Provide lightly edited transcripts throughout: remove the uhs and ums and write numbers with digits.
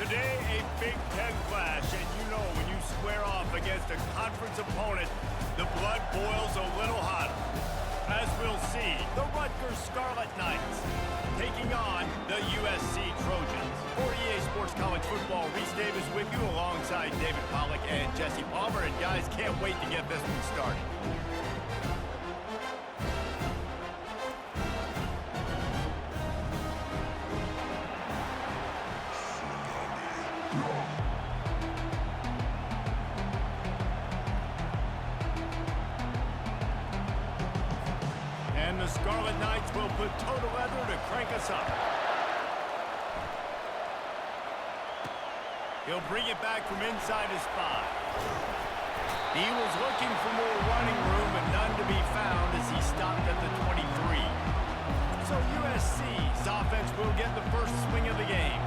Today, a Big Ten clash, and you know when you square off against a conference opponent, the blood boils a little hotter. As we'll see, the Rutgers Scarlet Knights taking on the USC Trojans. For EA Sports College Football, Reese Davis with you alongside David Pollack and Jesse Palmer. And guys, can't wait to get this one started. And the Scarlet Knights will put toe to leather to crank us up. He'll bring it back from inside his 5. He was looking for more running room, but none to be found as he stopped at the 23. So USC's offense will get the first swing of the game.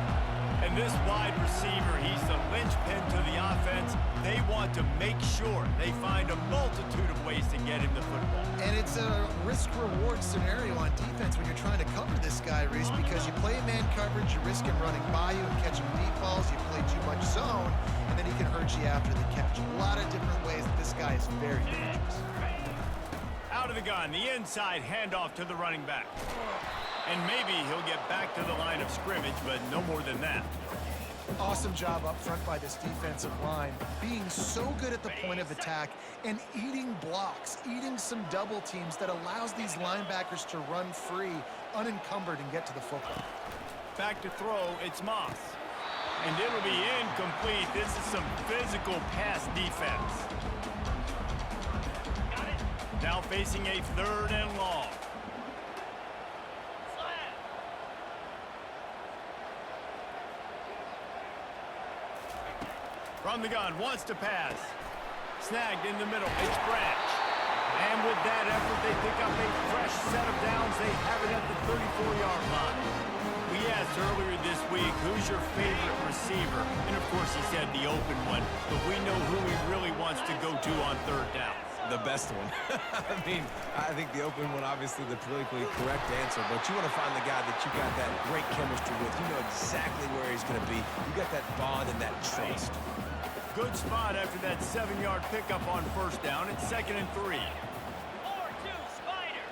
And this wide receiver, he's the linchpin to the offense. They want to make sure they find a multitude of ways to get him the football. And it's a risk-reward scenario on defense when you're trying to cover this guy, Reese, because you play man coverage, you risk him running by you and catching deep balls. You play too much zone, and then he can hurt you after the catch. A lot of different ways that this guy is very dangerous. Out of the gun, the inside handoff to the running back. And maybe he'll get back to the line of scrimmage, but no more than that. Awesome job up front by this defensive line, being so good at the point of attack and eating blocks, eating some double teams that allows these linebackers to run free, unencumbered, and get to the football. Back to throw, it's Moss. And it'll be incomplete. This is some physical pass defense. Now facing a 3rd and long. From the gun, wants to pass. Snagged in the middle, it's Branch. And with that effort, they pick up a fresh set of downs. They have it at the 34-yard line. We asked earlier this week, who's your favorite receiver? And of course, he said the open one, but we know who he really wants to go to on 3rd down. The best one. I think the open one, obviously the politically correct answer, but you want to find the guy that you got that great chemistry with. You know exactly where he's going to be. You got that bond and that trust. Good spot after that 7-yard pickup on 1st down. It's 2nd and 3. 4-2 Spider.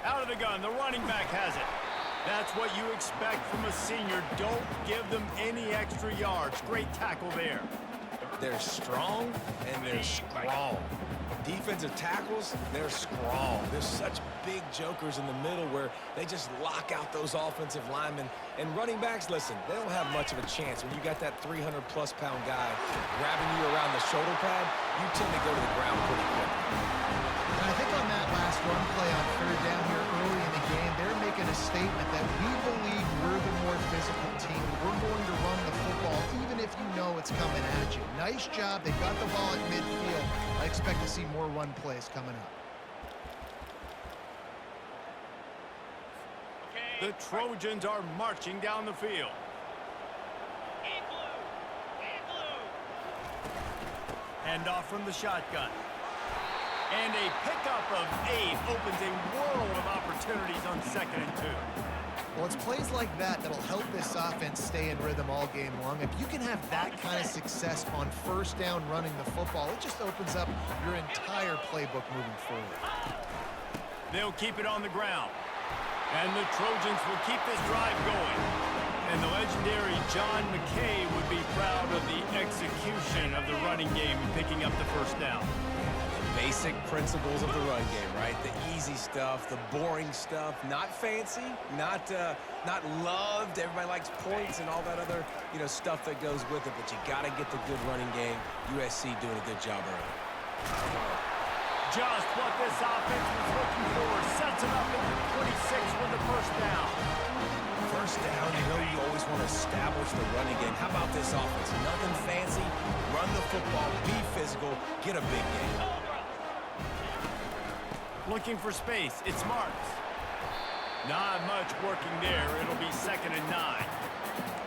Out of the gun, the running back has it. That's what you expect from a senior. Don't give them any extra yards. Great tackle there. They're strong and they're strong. Defensive tackles, they're strong. There's such big jokers in the middle where they just lock out those offensive linemen. And running backs, listen, they don't have much of a chance. When you got that 300-plus pound guy grabbing you around the shoulder pad, you tend to go to the ground pretty quick. And I think on that last run play on 3rd down here early in the game, they're making a statement that we believe we're the more physical team. We're going to run the football even if you know it's coming at you. Nice job. They got the ball at midfield. I expect to see more run plays coming up. The Trojans are marching down the field. Hand off from the shotgun. And a pickup of 8 opens a world of opportunities on 2nd and 2. Well, it's plays like that that'll help this offense stay in rhythm all game long. If you can have that kind of success on 1st down running the football, it just opens up your entire playbook moving forward. They'll keep it on the ground. And the Trojans will keep this drive going. And the legendary John McKay would be proud of the execution of the running game and picking up the 1st down. Basic principles of the run game, right? The easy stuff, the boring stuff, not fancy, not loved. Everybody likes points and all that other, stuff that goes with it, but you got to get the good running game. USC doing a good job early. Just what this offense was looking for. Sets it up at the 26 with the 1st down. 1st down, you always want to establish the running game. How about this offense? Nothing fancy. Run the football, be physical, get a big game. Looking for space. It's Marks. Not much working there. It'll be 2nd and 9.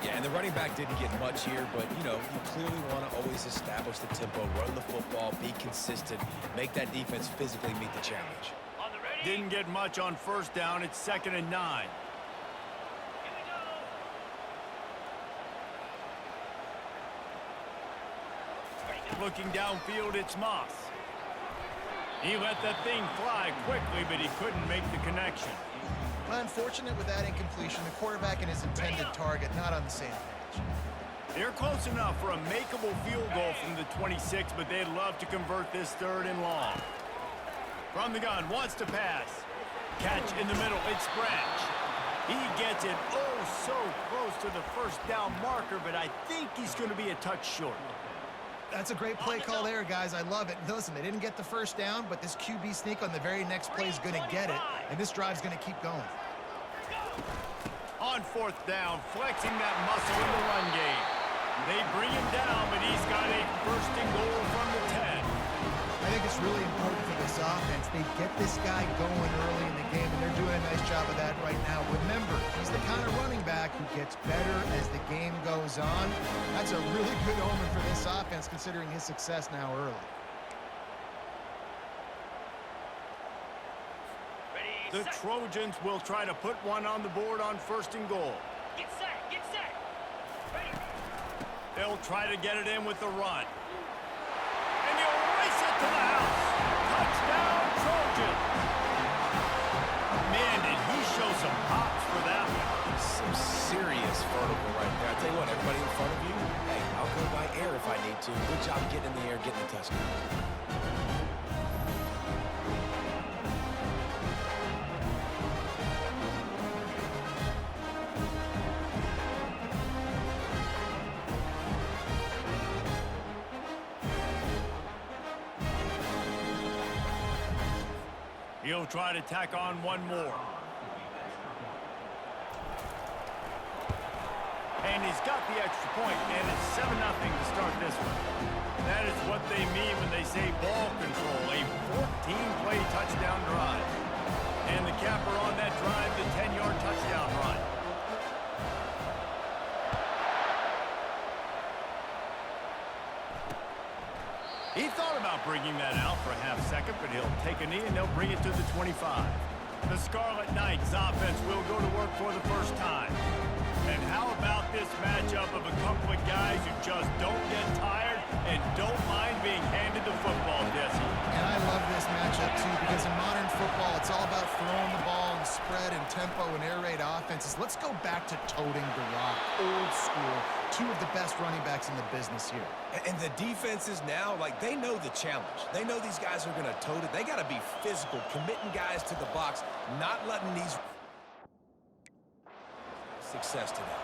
Yeah, and the running back didn't get much here, but, you clearly want to always establish the tempo, run the football, be consistent, make that defense physically meet the challenge. Didn't get much on 1st down. It's 2nd and 9. looking downfield, it's Moss. He let that thing fly quickly, but he couldn't make the connection. Well, unfortunate with that incompletion. The quarterback and his intended target not on the same page. They're close enough for a makeable field goal from the 26, but they'd love to convert this 3rd and long. From the gun, wants to pass. Catch in the middle, it's Branch. He gets it so close to the first down marker, but I think he's going to be a touch short. That's a great play call there, guys. I love it. Listen, they didn't get the first down, but this QB sneak on the very next play is going to get it, and this drive's going to keep going. On 4th down, flexing that muscle in the run game. They bring him down, but he's got a 1st and goal from the 10. I think it's really important for this offense. They get this guy going early in the game, and they're doing a nice job of that right now. Remember, he's the kind of running back who gets better as the game goes on. That's a really good omen for this offense, considering his success now early. The Trojans will try to put one on the board on 1st and goal. Get set, get set. Ready. They'll try to get it in with the run. And he'll race it to the house. Touchdown, Trojans. Man, did he show some hops for that one. Some serious vertical right there. I tell you what, everybody in front of you, hey, I'll go by air if I need to. Good job getting in the air, getting the touchdown. He'll try to tack on one more. And he's got the extra point, and it's 7-0 to start this one. That is what they mean when they say ball control, a 14-play touchdown drive. And the capper on that drive, the 10-yard touchdown run. He thought about bringing that out for a half second, but he'll take a knee and they'll bring it to the 25. The Scarlet Knights offense will go to work for the first time. And how about this matchup of a couple of guys who just don't get tired and don't mind being handed the football, Jesse? And I love this matchup, too, because in modern football, it's all about throwing the ball and spread and tempo and air raid offenses. Let's go back to toting the rock, old school. 2 of the best running backs in the business here. And the defenses now, like, they know the challenge. They know these guys are going to tote it. They got to be physical, committing guys to the box, not letting these success to them.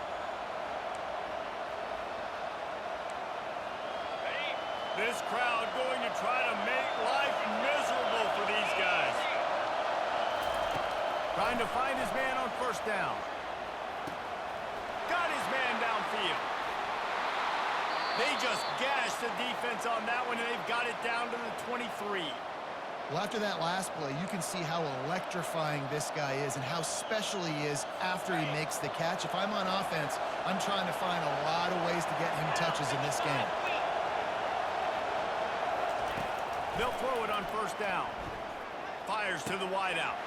This crowd going to try to make life miserable for these guys. Trying to find his man on 1st down. Got his man downfield. They just gashed the defense on that one, and they've got it down to the 23. Well, after that last play, you can see how electrifying this guy is and how special he is after he makes the catch. If I'm on offense, I'm trying to find a lot of ways to get him touches in this game. They'll throw it on 1st down. Fires to the wideout.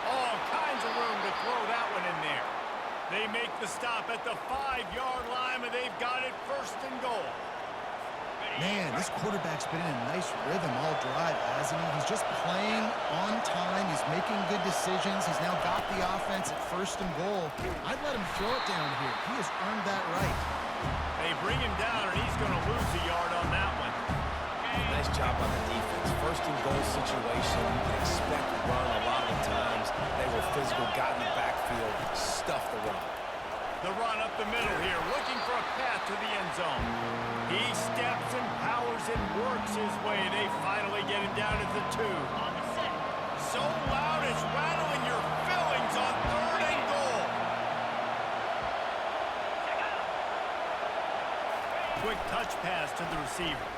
All kinds of room to throw that one in there. They make the stop at the 5-yard line, and they've got it 1st and goal. Man, this quarterback's been in a nice rhythm all drive, hasn't he? He's just playing on time. He's making good decisions. He's now got the offense at 1st and goal. I'd let him throw it down here. He has earned that right. They bring him down, and he's going to lose a yard on that one. Nice job on the defense. 1st and goal situation. You can expect to run a lot of the times. They were physical, got in the backfield, stuffed the run. The run up the middle here, looking for a path to the end zone. He steps and powers and works his way. They finally get him down at the 2. So loud it's rattling your fillings on 3rd and goal. Quick touch pass to the receiver.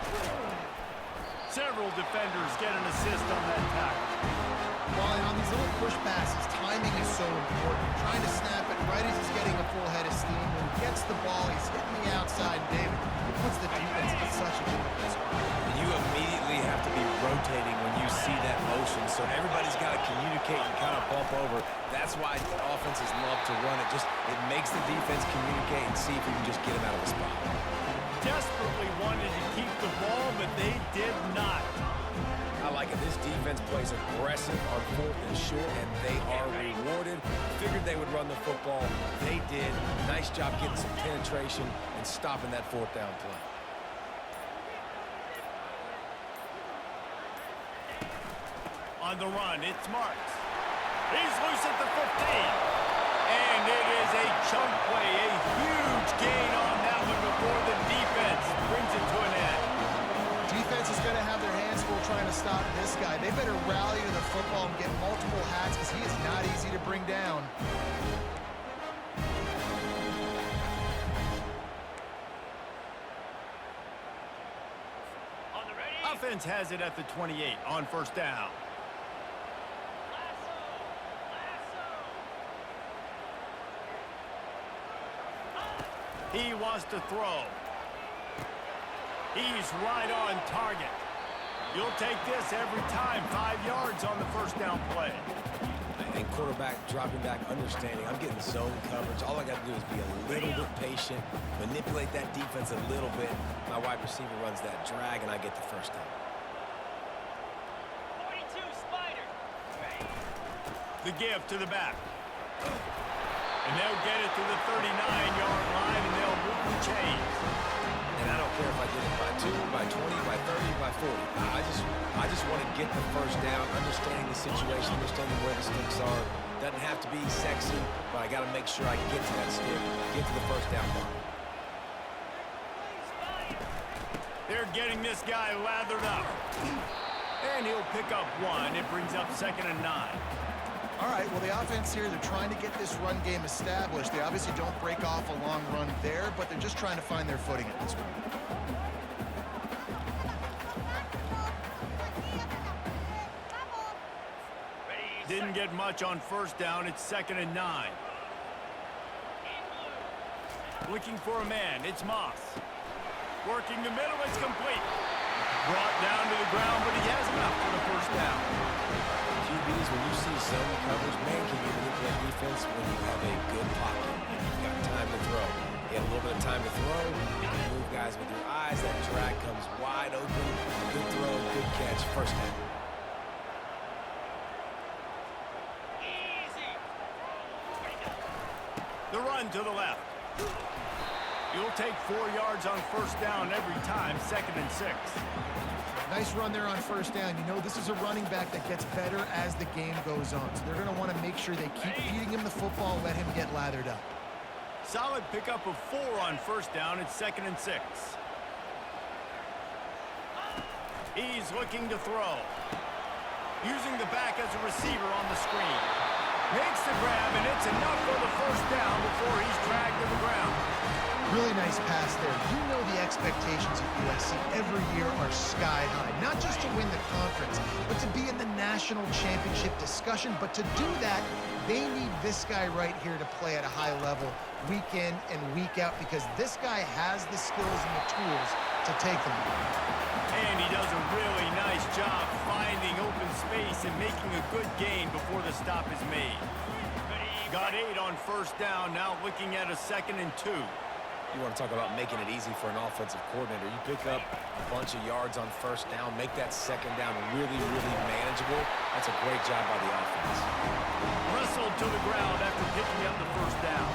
Several defenders get an assist on that tackle. Well, on these little push passes, timing is so important. Trying to snap it right as he's getting a full head of steam. When he gets the ball, he's hitting the outside. David, he puts the defense in such a difficult spot. You immediately have to be rotating when you see that motion, so everybody's got to communicate and kind of bump over. That's why offenses love to run it. It makes the defense communicate and see if you can just get him out of the spot. Desperately wanted to keep the ball, but they did not. I like it. This defense plays aggressive on 4th and short, and they are rewarded. Figured they would run the football. They did. Nice job getting some penetration and stopping that 4th down play. On the run, it's Marks. He's loose at the 15. And it is a chunk play, a huge gain on that one before the defense brings it to an end. Defense is going to have their hands full trying to stop this guy. They better rally to the football and get multiple hats because he is not easy to bring down. On the ready. Offense has it at the 28 on 1st down. He wants to throw. He's right on target. You'll take this every time. 5 yards on the 1st down play. And quarterback dropping back, understanding I'm getting zone coverage. All I got to do is be a little bit patient, manipulate that defense a little bit. My wide receiver runs that drag, and I get the 1st down. 42 Spider. The give to the back. And they'll get it to the 39-yard line, and they'll move the chains. And I don't care if I get it by 2, by 20, by 30, by 40. I just want to get the 1st down, understanding the situation, understanding where the sticks are. Doesn't have to be sexy, but I got to make sure I get to that stick, get to the 1st down mark. They're getting this guy lathered up. And he'll pick up 1. It brings up 2nd and 9. All right, well, the offense here, they're trying to get this run game established. They obviously don't break off a long run there, but they're just trying to find their footing at this point. Didn't get much on 1st down. It's 2nd and 9. Looking for a man. It's Moss. Working the middle. It's complete. Brought down to the ground, but he has enough for the 1st down. QBs, when you see zone coverage, man, can you manipulate defense when you have a good pocket and you've got time to throw. You have a little bit of time to throw, you can move guys with your eyes, that drag comes wide open, good throw, good catch, 1st down. Easy. The run to the left. You'll take 4 yards on 1st down every time, 2nd and 6. Nice run there on 1st down. You know, this is a running back that gets better as the game goes on. So they're going to want to make sure they keep feeding him the football, let him get lathered up. Solid pickup of 4 on 1st down. It's 2nd and 6. He's looking to throw. Using the back as a receiver on the screen. Makes the grab, and it's enough for the 1st down before he's dragged to the ground. Really nice pass there. You know the expectations of USC every year are sky high. Not just to win the conference, but to be in the national championship discussion. But to do that, they need this guy right here to play at a high level week in and week out because this guy has the skills and the tools to take them. And he does a really nice job finding open space and making a good gain before the stop is made. Got 8 on 1st down, now looking at a 2nd and 2. You want to talk about making it easy for an offensive coordinator. You pick up a bunch of yards on 1st down, make that 2nd down really, really manageable. That's a great job by the offense. Wrestled to the ground after picking up the 1st down.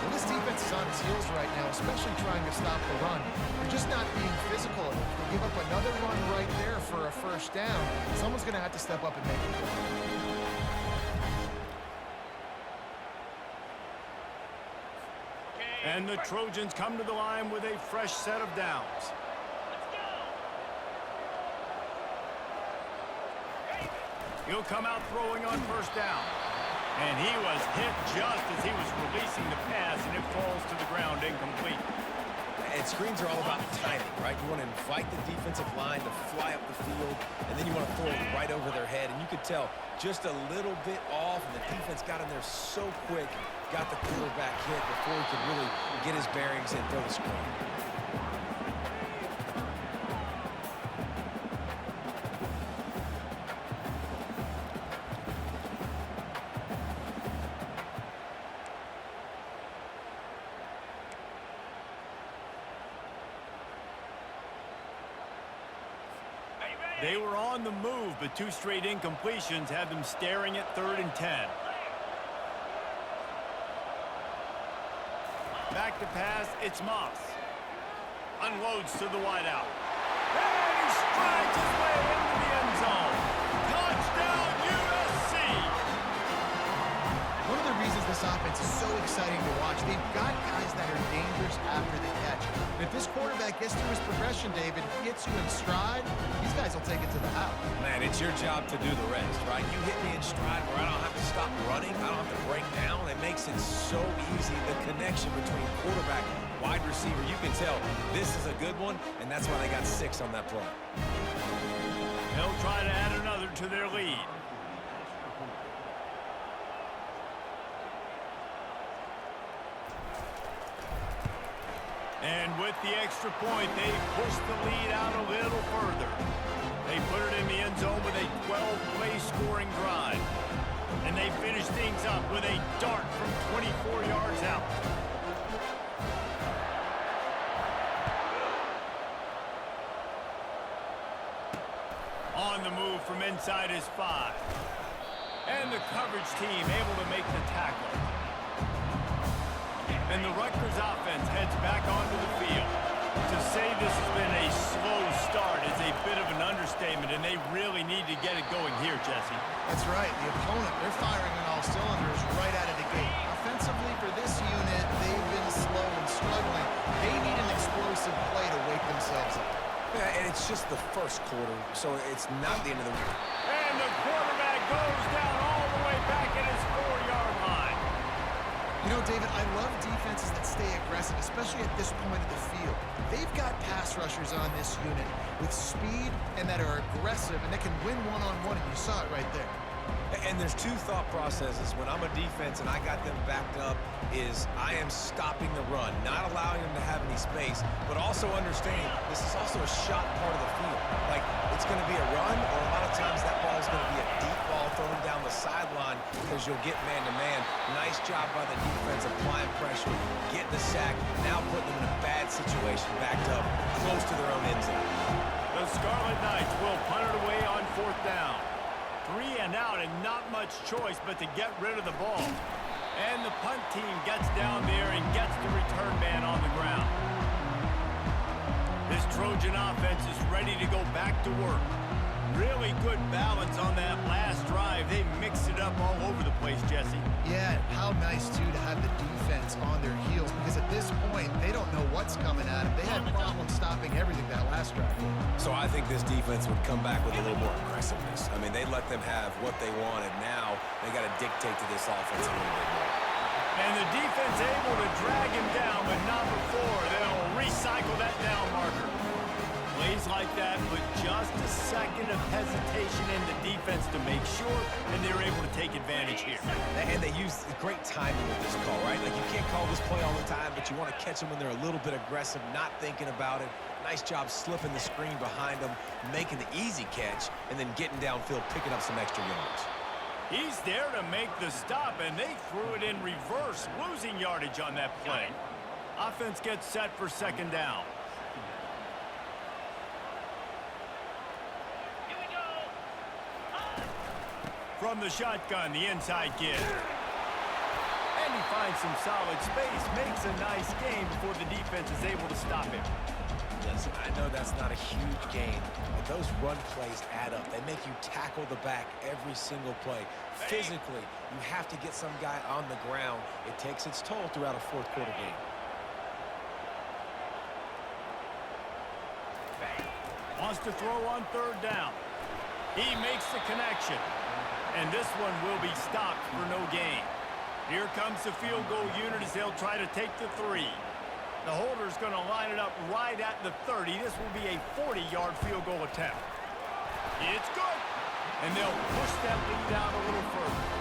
Well, this defense is on its heels right now, especially trying to stop the run. They're just not being physical. If they give up another run right there for a 1st down, someone's going to have to step up and make it. And the Trojans come to the line with a fresh set of downs. Let's go. He'll come out throwing on 1st down. And he was hit just as he was releasing the pass, and it falls to the ground incomplete. And screens are all about timing, right? You want to invite the defensive line to fly up the field, and then you want to throw it right over their head. And you could tell just a little bit off, and the defense got in there so quick, got the quarterback hit before he could really get his bearings and throw the screen. They were on the move, but 2 straight incompletions had them staring at 3rd and 10. Back to pass, it's Moss. Unloads to the wideout. And he strides his way into the end zone. Touchdown, USC! One of the reasons this offense is so exciting to watch, they've got guys that are dangerous after the catch. And if this quarterback gets through his progression, David, gets you in stride, these guys will take it to the house. Man, it's your job to do the rest, right? You hit me in stride where I don't have to stop running. I don't have to break down. It makes it so easy. The connection between quarterback and wide receiver, you can tell this is a good one, and that's why they got 6 on that play. They'll try to add another to their lead. And with the extra point, they push the lead out a little further. They put it in the end zone with a 12-play scoring drive. And they finish things up with a dart from 24 yards out. On the move from inside his 5. And the coverage team able to make the tackle. And the Rutgers offense heads back onto the field. To say this has been a slow start is a bit of an understatement, and they really need to get it going here, Jesse. That's right. The opponent, they're firing on all cylinders right out of the gate. Offensively for this unit, they've been slow and struggling. They need an explosive play to wake themselves up. Yeah, and it's just the first quarter, so it's not the end of the week. And the quarterback goes down all the way back at his 4-yard line. You know, David, I love defenses that stay aggressive, especially at this point of the field. They've got pass rushers on this unit with speed and that are aggressive and that can win one-on-one, and you saw it right there. And there's 2 thought processes. When I'm a defense and I got them backed up is I am stopping the run, not allowing them to have any space, but also understanding this is also a shot part of the field. Like, it's going to be a run, or a lot of times that ball is going to be a deep ball thrown down the sideline because you'll get man-to-man. Nice job by the defense applying pressure, getting the sack, now putting them in a bad situation, backed up, close to their own end zone. The Scarlet Knights will punt it away on 4th down. 3 and out, and not much choice but to get rid of the ball. And the punt team gets down there and gets the return man on the ground. This Trojan offense is ready to go back to work. Really good balance on that last drive. They mixed it up all over the place, Jesse. Yeah, how nice, too, to have the defense on their heels, because at this point, they don't know what's coming at them. They had problems stopping everything that last drive. So I think this defense would come back with a little more aggressiveness. I mean, they let them have what they wanted. Now they got to dictate to this offense a little bit more. And the defense able to drag him down, but not before. They'll recycle that down marker. Plays like that, but just a second of hesitation in the defense to make sure, and they're able to take advantage here. And they use great timing with this call, right? Like, you can't call this play all the time, but you want to catch them when they're a little bit aggressive, not thinking about it. Nice job slipping the screen behind them, making the easy catch, and then getting downfield, picking up some extra yards. He's there to make the stop, and they threw it in reverse, losing yardage on that play. Offense gets set for 2nd down. From the shotgun, the inside give. And he finds some solid space, makes a nice gain before the defense is able to stop him. Listen, I know that's not a huge gain, but those run plays add up. They make you tackle the back every single play. Physically, you have to get some guy on the ground. It takes its toll throughout a 4th quarter game. Wants to throw on 3rd down. He makes the connection. And this one will be stopped for no gain. Here comes the field goal unit as they'll try to take the 3. The holder's going to line it up right at the 30. This will be a 40-yard field goal attempt. It's good. And they'll push that lead out a little further.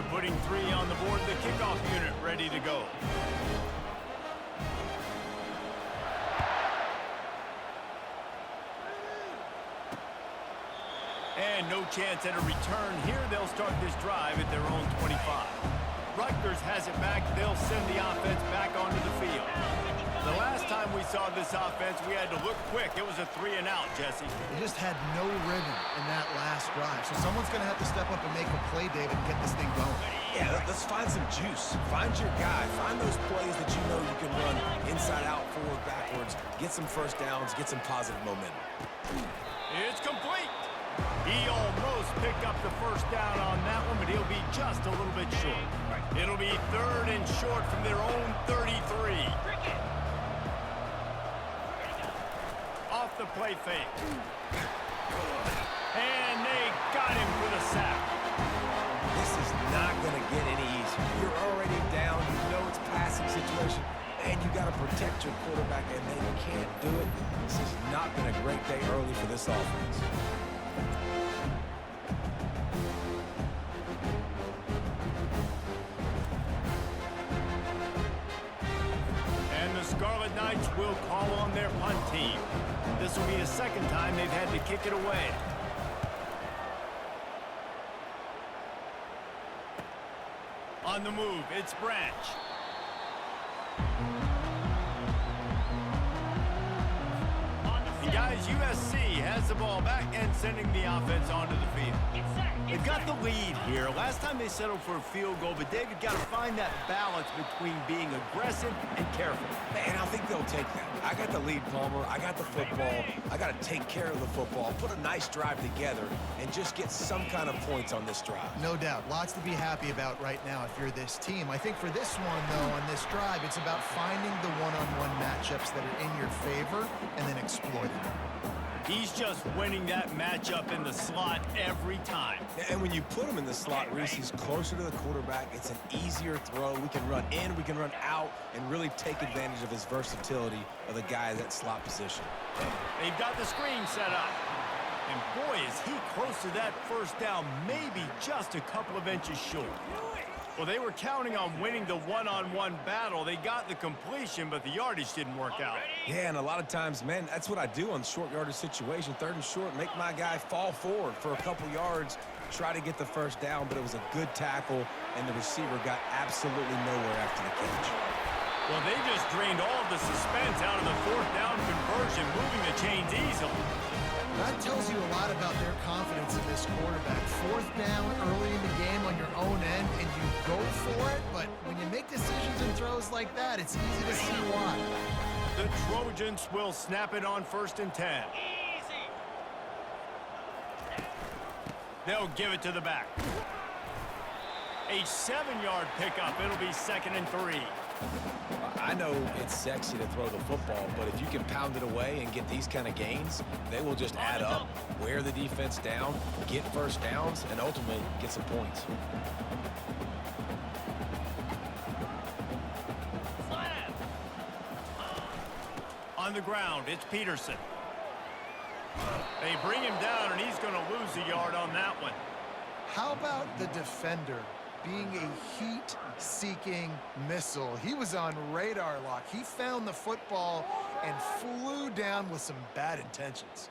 Putting three on the board. The kickoff unit ready to go. And no chance at a return here. They'll start this drive at their own 25. Rutgers has it back. They'll send the offense back onto the field. The last time we saw this offense, we had to look quick. It was a 3-and-out, Jesse. They just had no rhythm in that last drive. So someone's going to have to step up and make a play, David, and get this thing going. Yeah, let's find some juice. Find your guy. Find those plays that you know you can run inside out, forward, backwards. Get some first downs. Get some positive momentum. It's complete. He almost picked up the first down on that one, but he'll be just a little bit short. It'll be 3rd and short from their own 33. Off the play fake. And they got him for the sack. This is not going to get any easier. You're already down. You know it's a passing situation. And you got to protect your quarterback, and they can't do it. This has not been a great day early for this offense. Scarlet Knights will call on their punt team. This will be the second time they've had to kick it away. On the move, it's Branch. And guys, USC has the ball back and sending the offense onto the field. They've got the lead here. Last time they settled for a field goal, but David got to find that balance between being aggressive and careful. And I think they'll take that. I got the lead, Palmer. I got the football. I got to take care of the football, put a nice drive together, and just get some kind of points on this drive. No doubt. Lots to be happy about right now if you're this team. I think for this one, though, on this drive, it's about finding the one-on-one matchups that are in your favor and then exploiting them. He's just winning that matchup in the slot every time. And when you put him in the slot, Reese, he's closer to the quarterback. It's an easier throw. We can run in, we can run out, and really take advantage of his versatility of the guy at that slot position. They've got the screen set up. And boy, is he close to that first down, maybe just a couple of inches short. Well, they were counting on winning the one-on-one battle. They got the completion, but the yardage didn't work out. Yeah, and a lot of times, man, that's what I do on short yardage situation. 3rd and short, make my guy fall forward for a couple yards, try to get the first down, but it was a good tackle, and the receiver got absolutely nowhere after the catch. Well, they just drained all of the suspense out of the 4th down conversion, moving the chains easily. That tells you a lot about their confidence in this quarterback. 4th down early in the game on your own end, and you go for it, but when you make decisions and throws like that, it's easy to see why. The Trojans will snap it on 1st and 10. Easy. They'll give it to the back. A 7-yard pickup. It'll be 2nd and 3. I know it's sexy to throw the football, but if you can pound it away and get these kind of gains, they will just add up, wear the defense down, get first downs, and ultimately get some points. On the ground, it's Peterson. They bring him down, and he's going to lose a yard on that one. How about the defender being a heat-seeking missile? He was on radar lock. He found the football and flew down with some bad intentions.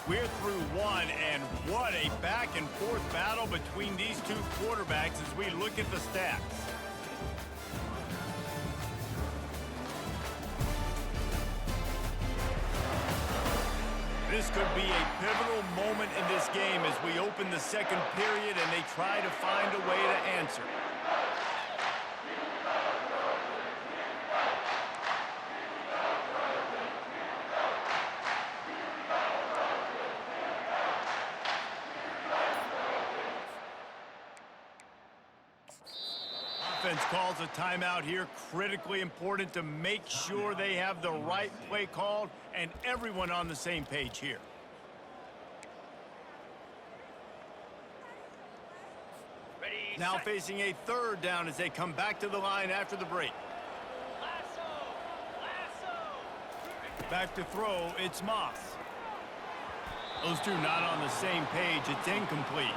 We're through one, and what a back-and-forth battle between these two quarterbacks as we look at the stats. This could be a pivotal moment in this game as we open the 2nd period and they try to find a way to answer. Offense calls a timeout here. Critically important to make sure they have the right play called and everyone on the same page here. Ready, Now set. facing a 3rd down as they come back to the line after the break. Lasso. Lasso. Back to throw, it's Moss. Those two not on the same page. It's incomplete.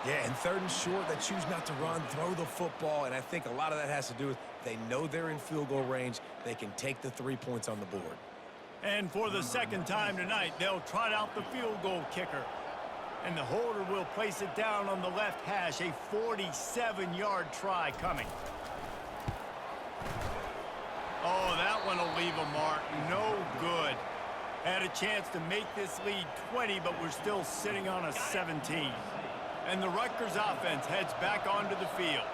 Yeah, and 3rd and short, they choose not to run, throw the football, and I think a lot of that has to do with they know they're in field goal range. They can take the 3 points on the board. And for the second time tonight, they'll trot out the field goal kicker. And the holder will place it down on the left hash. A 47-yard try coming. Oh, that one will leave a mark. No good. Had a chance to make this lead 20, but we're still sitting on a 17. And the Rutgers offense heads back onto the field.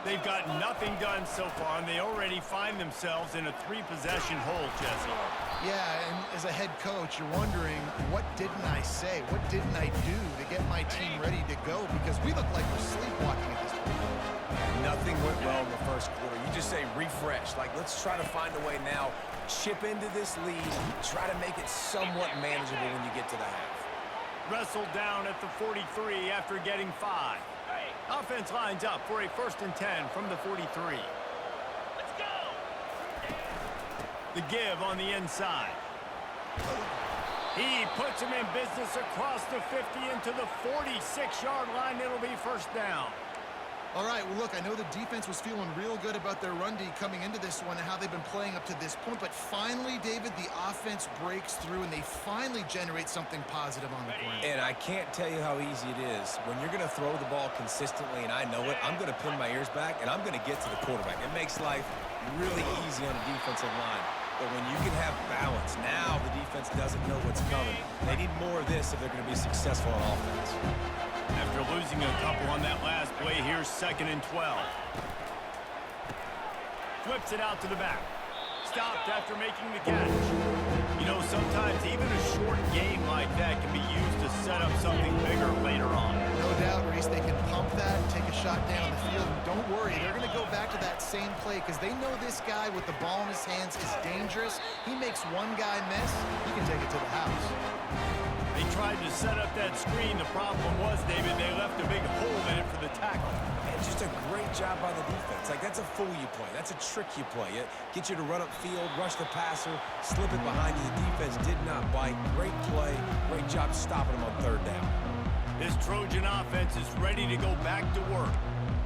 They've got nothing done so far, and they already find themselves in a 3-possession hole, Jesse. Yeah, and as a head coach, you're wondering, what didn't I say? What didn't I do to get my team ready to go? Because we look like we're sleepwalking at this point. Nothing went well in the first quarter. You just say refresh. Like, let's try to find a way now. Chip into this lead. Try to make it somewhat manageable when you get to the half. Wrestled down at the 43 after getting 5. Offense lines up for a 1st and 10 from the 43. Let's go. The give on the inside. He puts him in business across the 50 into the 46-yard line. It'll be 1st down. All right, well, look, I know the defense was feeling real good about their run D coming into this one and how they've been playing up to this point, but finally, David, the offense breaks through and they finally generate something positive on the ground. And I can't tell you how easy it is. When you're going to throw the ball consistently, and I know it, I'm going to pin my ears back, and I'm going to get to the quarterback. It makes life really easy on a defensive line. But when you can have balance, now the defense doesn't know what's coming. They need more of this if they're going to be successful on offense. After losing a couple on that last play, here's 2nd and 12. Flips it out to the back. Stopped after making the catch. You know, sometimes even a short game like that can be used to set up something bigger later on. No doubt, Reese, they can pump that and take a shot down the field. And don't worry, they're going to go back to that same play because they know this guy with the ball in his hands is dangerous. He makes one guy miss, he can take it to the house. They tried to set up that screen. The problem was, David, they left a big hole in it for the tackle. And just a great job by the defense. Like, that's a fool you play. That's a trick you play. It gets you to run upfield, rush the passer, slip it behind you. The defense did not bite. Great play. Great job stopping them on 3rd down. This Trojan offense is ready to go back to work.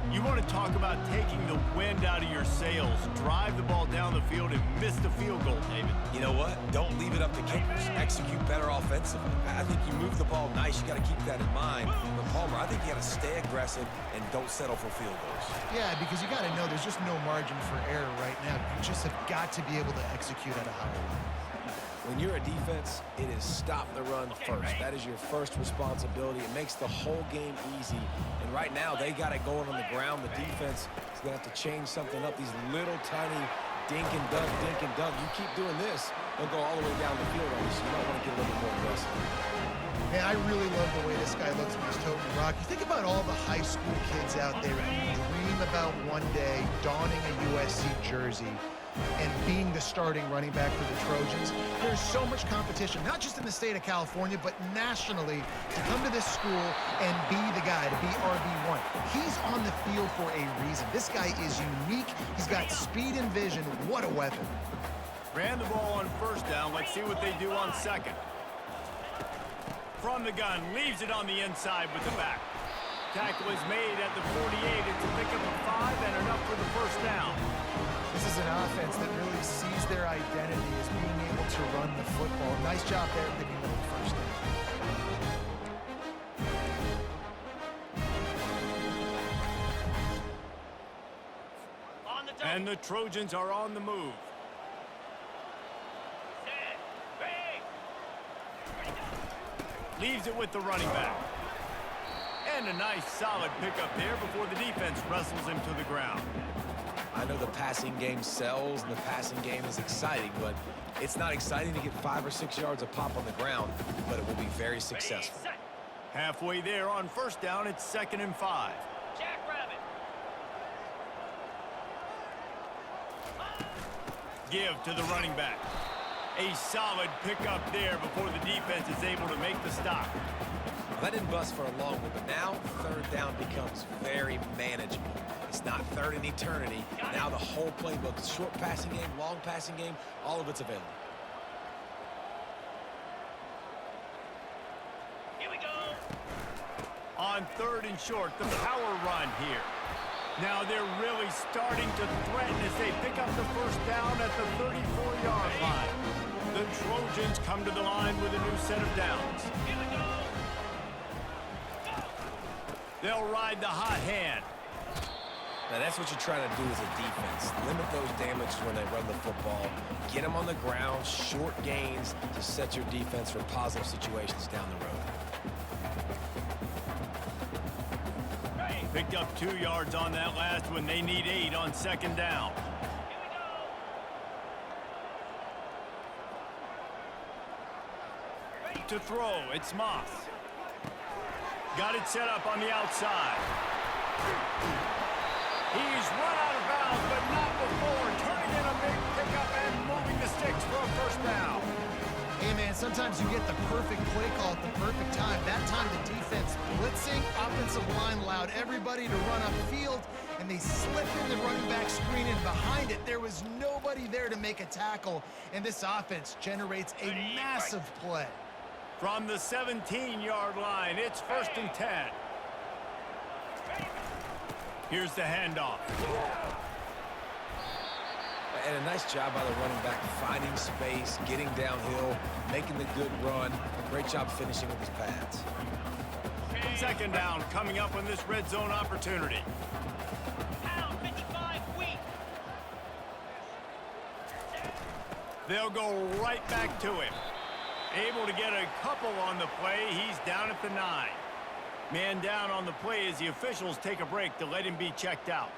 You want to talk about taking the wind out of your sails. Drive the ball down the field and miss the field goal, David. You know what? Don't leave it up to kickers. Execute better offensively. I think you move the ball nice. You got to keep that in mind. But Palmer, I think you got to stay aggressive and don't settle for field goals. Yeah, because you got to know there's just no margin for error right now. You just have got to be able to execute at a higher level. When you're a defense, it is stop the run first. That is your first responsibility. It makes the whole game easy. And right now, they got it going on the ground. The defense is going to have to change something up. These little tiny dink and dunk, dink and dunk. You keep doing this, they'll go all the way down the field on you, so you might want to get a little bit more aggressive. Man, I really love the way this guy looks when he's toting the rock. You think about all the high school kids out there who dream about one day donning a USC jersey and being the starting running back for the Trojans. There's so much competition, not just in the state of California, but nationally, to come to this school and be the guy, to be RB1. He's on the field for a reason. This guy is unique. He's got speed and vision. What a weapon. Ran the ball on 1st down. Let's see what they do on 2nd. From the gun, leaves it on the inside with the back. Tackle is made at the 48. It's a pickup of 5 and enough for the 1st down. This is an offense that really sees their identity as being able to run the football. Nice job there picking up the 1st down. On the double. And the Trojans are on the move. Set. Ready. Leaves it with the running back. And a nice solid pickup there before the defense wrestles him to the ground. I know the passing game sells and the passing game is exciting, but it's not exciting to get 5 or 6 yards of pop on the ground, but it will be very successful. Ready, set. Halfway there on 1st down, it's 2nd and 5. Jackrabbit. Give to the running back. A solid pickup there before the defense is able to make the stop. Well, that didn't bust for a long one, but now 3rd down becomes very manageable. It's not 3rd in eternity. Now the whole playbook, short passing game, long passing game, all of it's available. On 3rd and short, the power run here. Now they're really starting to threaten as they pick up the first down at the 34-yard line. The Trojans come to the line with a new set of downs. Here we go. They'll ride the hot hand. Now, that's what you're trying to do as a defense. Limit those damages when they run the football. Get them on the ground, short gains to set your defense for positive situations down the road. Picked up 2 yards on that last one. They need 8 on 2nd down. To throw, it's Moss. Got it set up on the outside. He's run out of bounds, but not before turning in a big pickup and moving the sticks for a first down. Hey, man, sometimes you get the perfect play call at the perfect time. That time the defense blitzing, offensive line allowed everybody to run upfield, and they slipped in the running back screen, and behind it, there was nobody there to make a tackle, and this offense generates a massive play. From the 17-yard line, it's 1st and 10. Here's the handoff. And a nice job by the running back, finding space, getting downhill, making the good run. Great job finishing with his pads. 2nd down coming up on this red zone opportunity. Pound 55 weak. They'll go right back to him. Able to get a couple on the play. He's down at the 9. Man down on the play as the officials take a break to let him be checked out.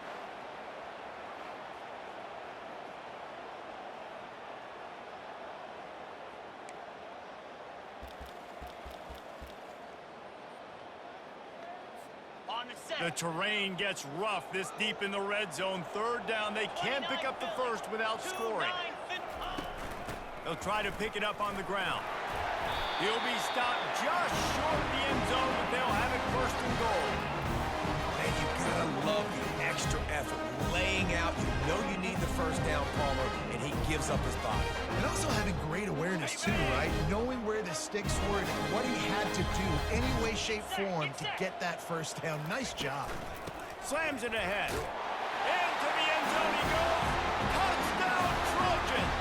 On the set. The terrain gets rough this deep in the red zone. 3rd down. They can't pick up the first without scoring. They'll try to pick it up on the ground. He'll be stopped just short of the end zone, but they'll have it 1st and goal. Man, you gotta love the extra effort. Laying out, you know you need the first down, Palmer, and he gives up his body. And also having great awareness, too, right? Knowing where the sticks were and what he had to do, any way, shape, form, to get that first down. Nice job. Slams it ahead. Into the end zone he goes. Touchdown, Trojans!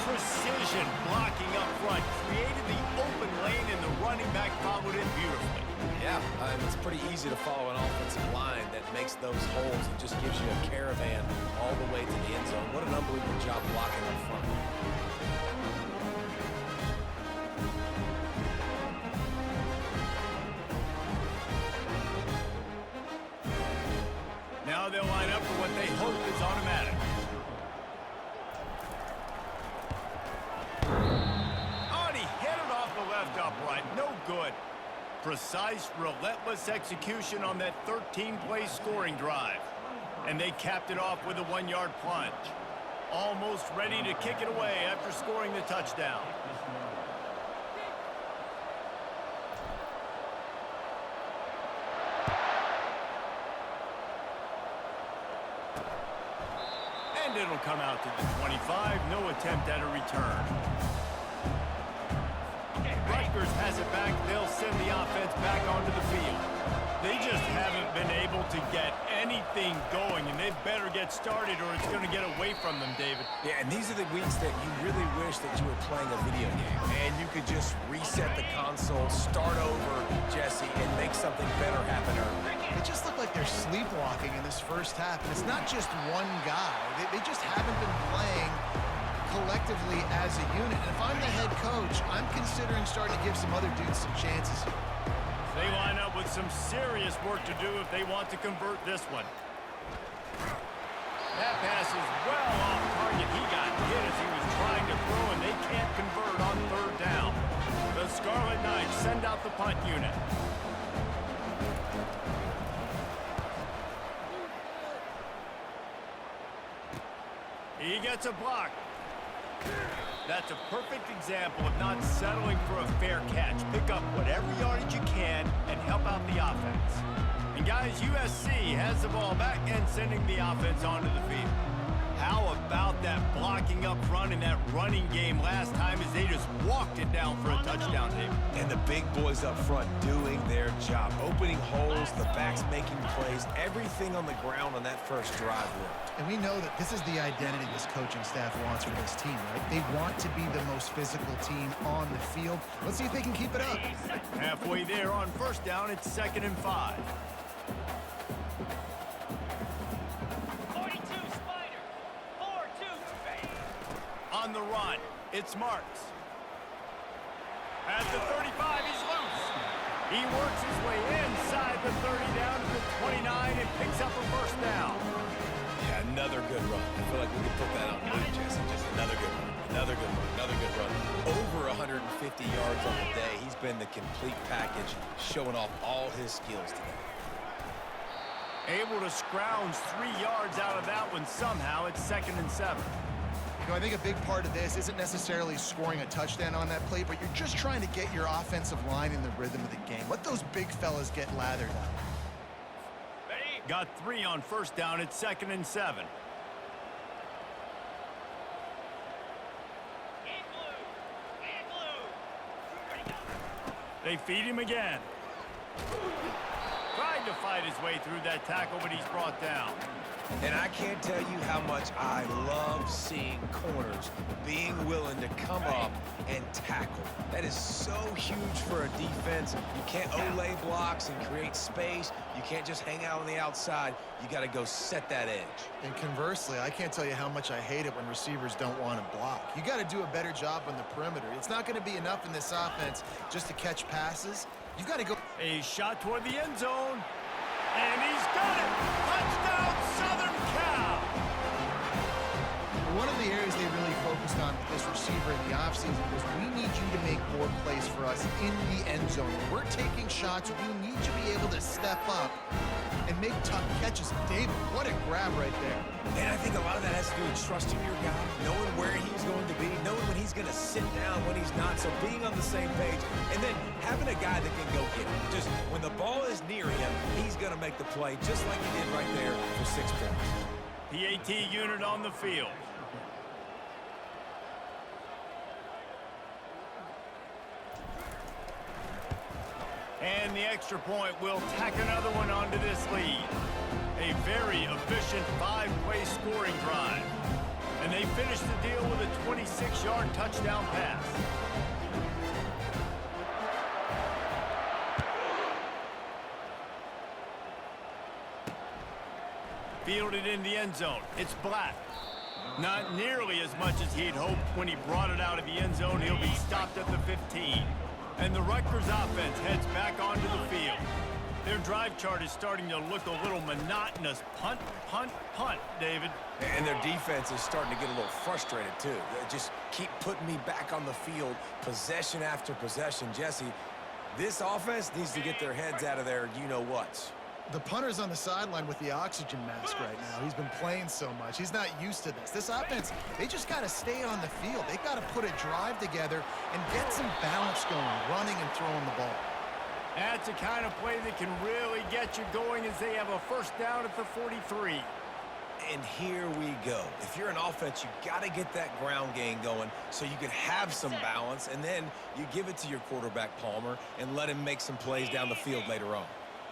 Precision blocking up front created the open lane, and the running back followed it beautifully. Yeah, it's pretty easy to follow an offensive line that makes those holes and just gives you a caravan all the way to the end zone. What an unbelievable job blocking up front. Now they'll line up for what they hope is automatic. Oh, and he hit it off the left upright. No good. Precise, relentless execution on that 13-play scoring drive. And they capped it off with a 1-yard plunge. Almost ready to kick it away after scoring the touchdown. And it'll come out to the 25. No attempt at a return. Rutgers has it back. They'll send the offense back onto the field. They just haven't been able to get anything going, and they better get started or it's going to get away from them, David. Yeah, and these are the weeks that you really wish that you were playing a video game and you could just reset the console, start over, Jesse, and make something better happen early. It just looked like they're sleepwalking in this first half, and it's not just one guy. They just haven't been playing collectively as a unit. And if I'm the head coach, I'm considering starting to give some other dudes some chances here. They line up with some serious work to do if they want to convert this one. That pass is well off target. He got hit as he was trying to throw, and they can't convert on 3rd down. The Scarlet Knights send out the punt unit. He gets a block. That's a perfect example of not settling for a fair catch. Pick up whatever yardage you can and help out the offense. And guys, USC has the ball back and sending the offense onto the field. How about that blocking up front and that running game last time as they just walked it down for a touchdown, Dave. And the big boys up front doing their job. Opening holes, the backs making plays, everything on the ground on that first drive worked. And we know that this is the identity this coaching staff wants for this team, right? They want to be the most physical team on the field. Let's see if they can keep it up. Halfway there on first down, it's 2nd and 5. 42 Spider. 4-2. On the run, it's Marks. At the 35, he's loose. He works his way inside the 30 down to the 29 and picks up a first down. Yeah, another good run. I feel like we could put that on loop, Jesse. Just another good run. Another good run. Another good run. Over 150 yards on the day. He's been the complete package, showing off all his skills today. Able to scrounge 3 yards out of that one somehow. It's 2nd and 7. You know, I think a big part of this isn't necessarily scoring a touchdown on that play, but you're just trying to get your offensive line in the rhythm of the game. Let those big fellas get lathered up. Ready? Got 3 on first down. It's 2nd and 7. Ready, go. They feed him again. Tried to fight his way through that tackle, but he's brought down. And I can't tell you how much I love seeing corners being willing to come up and tackle. That is so huge for a defense. You can't Olay blocks and create space. You can't just hang out on the outside. You got to go set that edge. And conversely, I can't tell you how much I hate it when receivers don't want to block. You got to do a better job on the perimeter. It's not going to be enough in this offense just to catch passes. You've got to go. A shot toward the end zone. And he's got it! Touchdown, Southern Cal! One of the areas they really focused on with this receiver in the offseason was we need you to make more plays for us in the end zone. When we're taking shots, we need you to be able to step up and make tough catches. David, what a grab right there. And I think a lot of that has to do with trusting your guy, knowing where he's going to be, knowing when he's going to sit down, when he's not, so being on the same page, and then having a guy that can go get it. Just when the ball is near him, he's going to make the play just like he did right there for 6 points. PAT unit on the field. And the extra point will tack another one onto this lead. A very efficient 5-play scoring drive. And they finish the deal with a 26-yard touchdown pass. Fielded in the end zone. It's Black. Not nearly as much as he'd hoped when he brought it out of the end zone. He'll be stopped at the 15. And the Rutgers offense heads back onto the field. Their drive chart is starting to look a little monotonous. Punt, punt, punt, David. And their defense is starting to get a little frustrated, too. They just keep putting me back on the field, possession after possession. Jesse, this offense needs to get their heads out of their you-know-whats. The punter's on the sideline with the oxygen mask right now. He's been playing so much. He's not used to this. This offense, they just got to stay on the field. They got to put a drive together and get some balance going, running and throwing the ball. That's a kind of play that can really get you going as they have a first down at the 43. And here we go. If you're an offense, you got to get that ground game going so you can have some balance, and then you give it to your quarterback, Palmer, and let him make some plays down the field later on.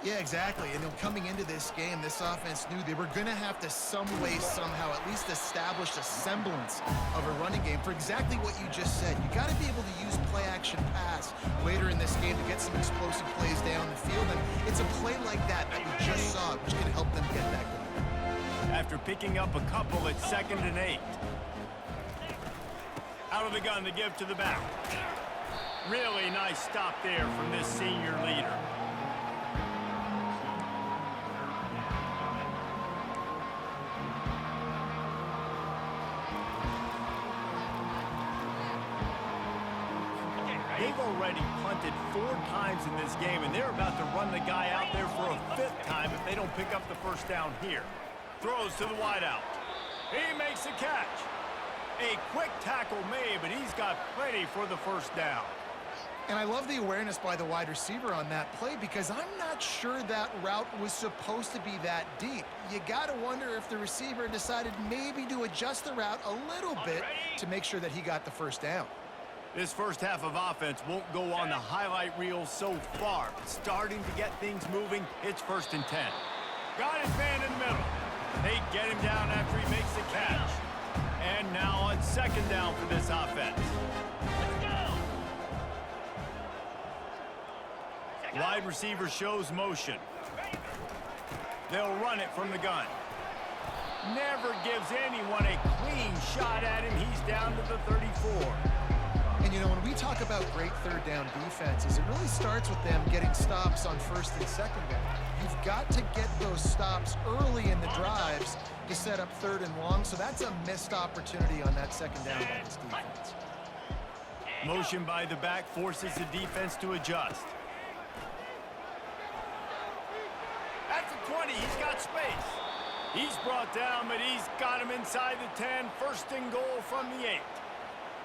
Yeah, exactly. And coming into this game, this offense knew they were going to have to some way, somehow, at least establish a semblance of a running game for exactly what you just said. You got to be able to use play-action pass later in this game to get some explosive plays down the field. And it's a play like that that we just saw, which can help them get that going. After picking up a couple at 2nd and 8. Out of the gun to give to the back. Really nice stop there from this senior leader. They've already punted 4 times in this game, and they're about to run the guy out there for a 5th time if they don't pick up the first down here. Throws to the wideout. He makes the catch. A quick tackle made, but he's got plenty for the first down. And I love the awareness by the wide receiver on that play because I'm not sure that route was supposed to be that deep. You got to wonder if the receiver decided maybe to adjust the route a little bit to make sure that he got the first down. This first half of offense won't go on the highlight reel so far. Starting to get things moving, it's 1st and 10. Got his man in the middle. They get him down after he makes the catch. And now on 2nd down for this offense. Wide receiver shows motion. They'll run it from the gun. Never gives anyone a clean shot at him. He's down to the 34. And, you know, when we talk about great 3rd down defenses, it really starts with them getting stops on 1st and 2nd down. You've got to get those stops early in the drives to set up 3rd and long, so that's a missed opportunity on that 2nd down by this defense. Motion by the back forces the defense to adjust. At the 20, he's got space. He's brought down, but he's got him inside the 10. 1st and goal from the 8.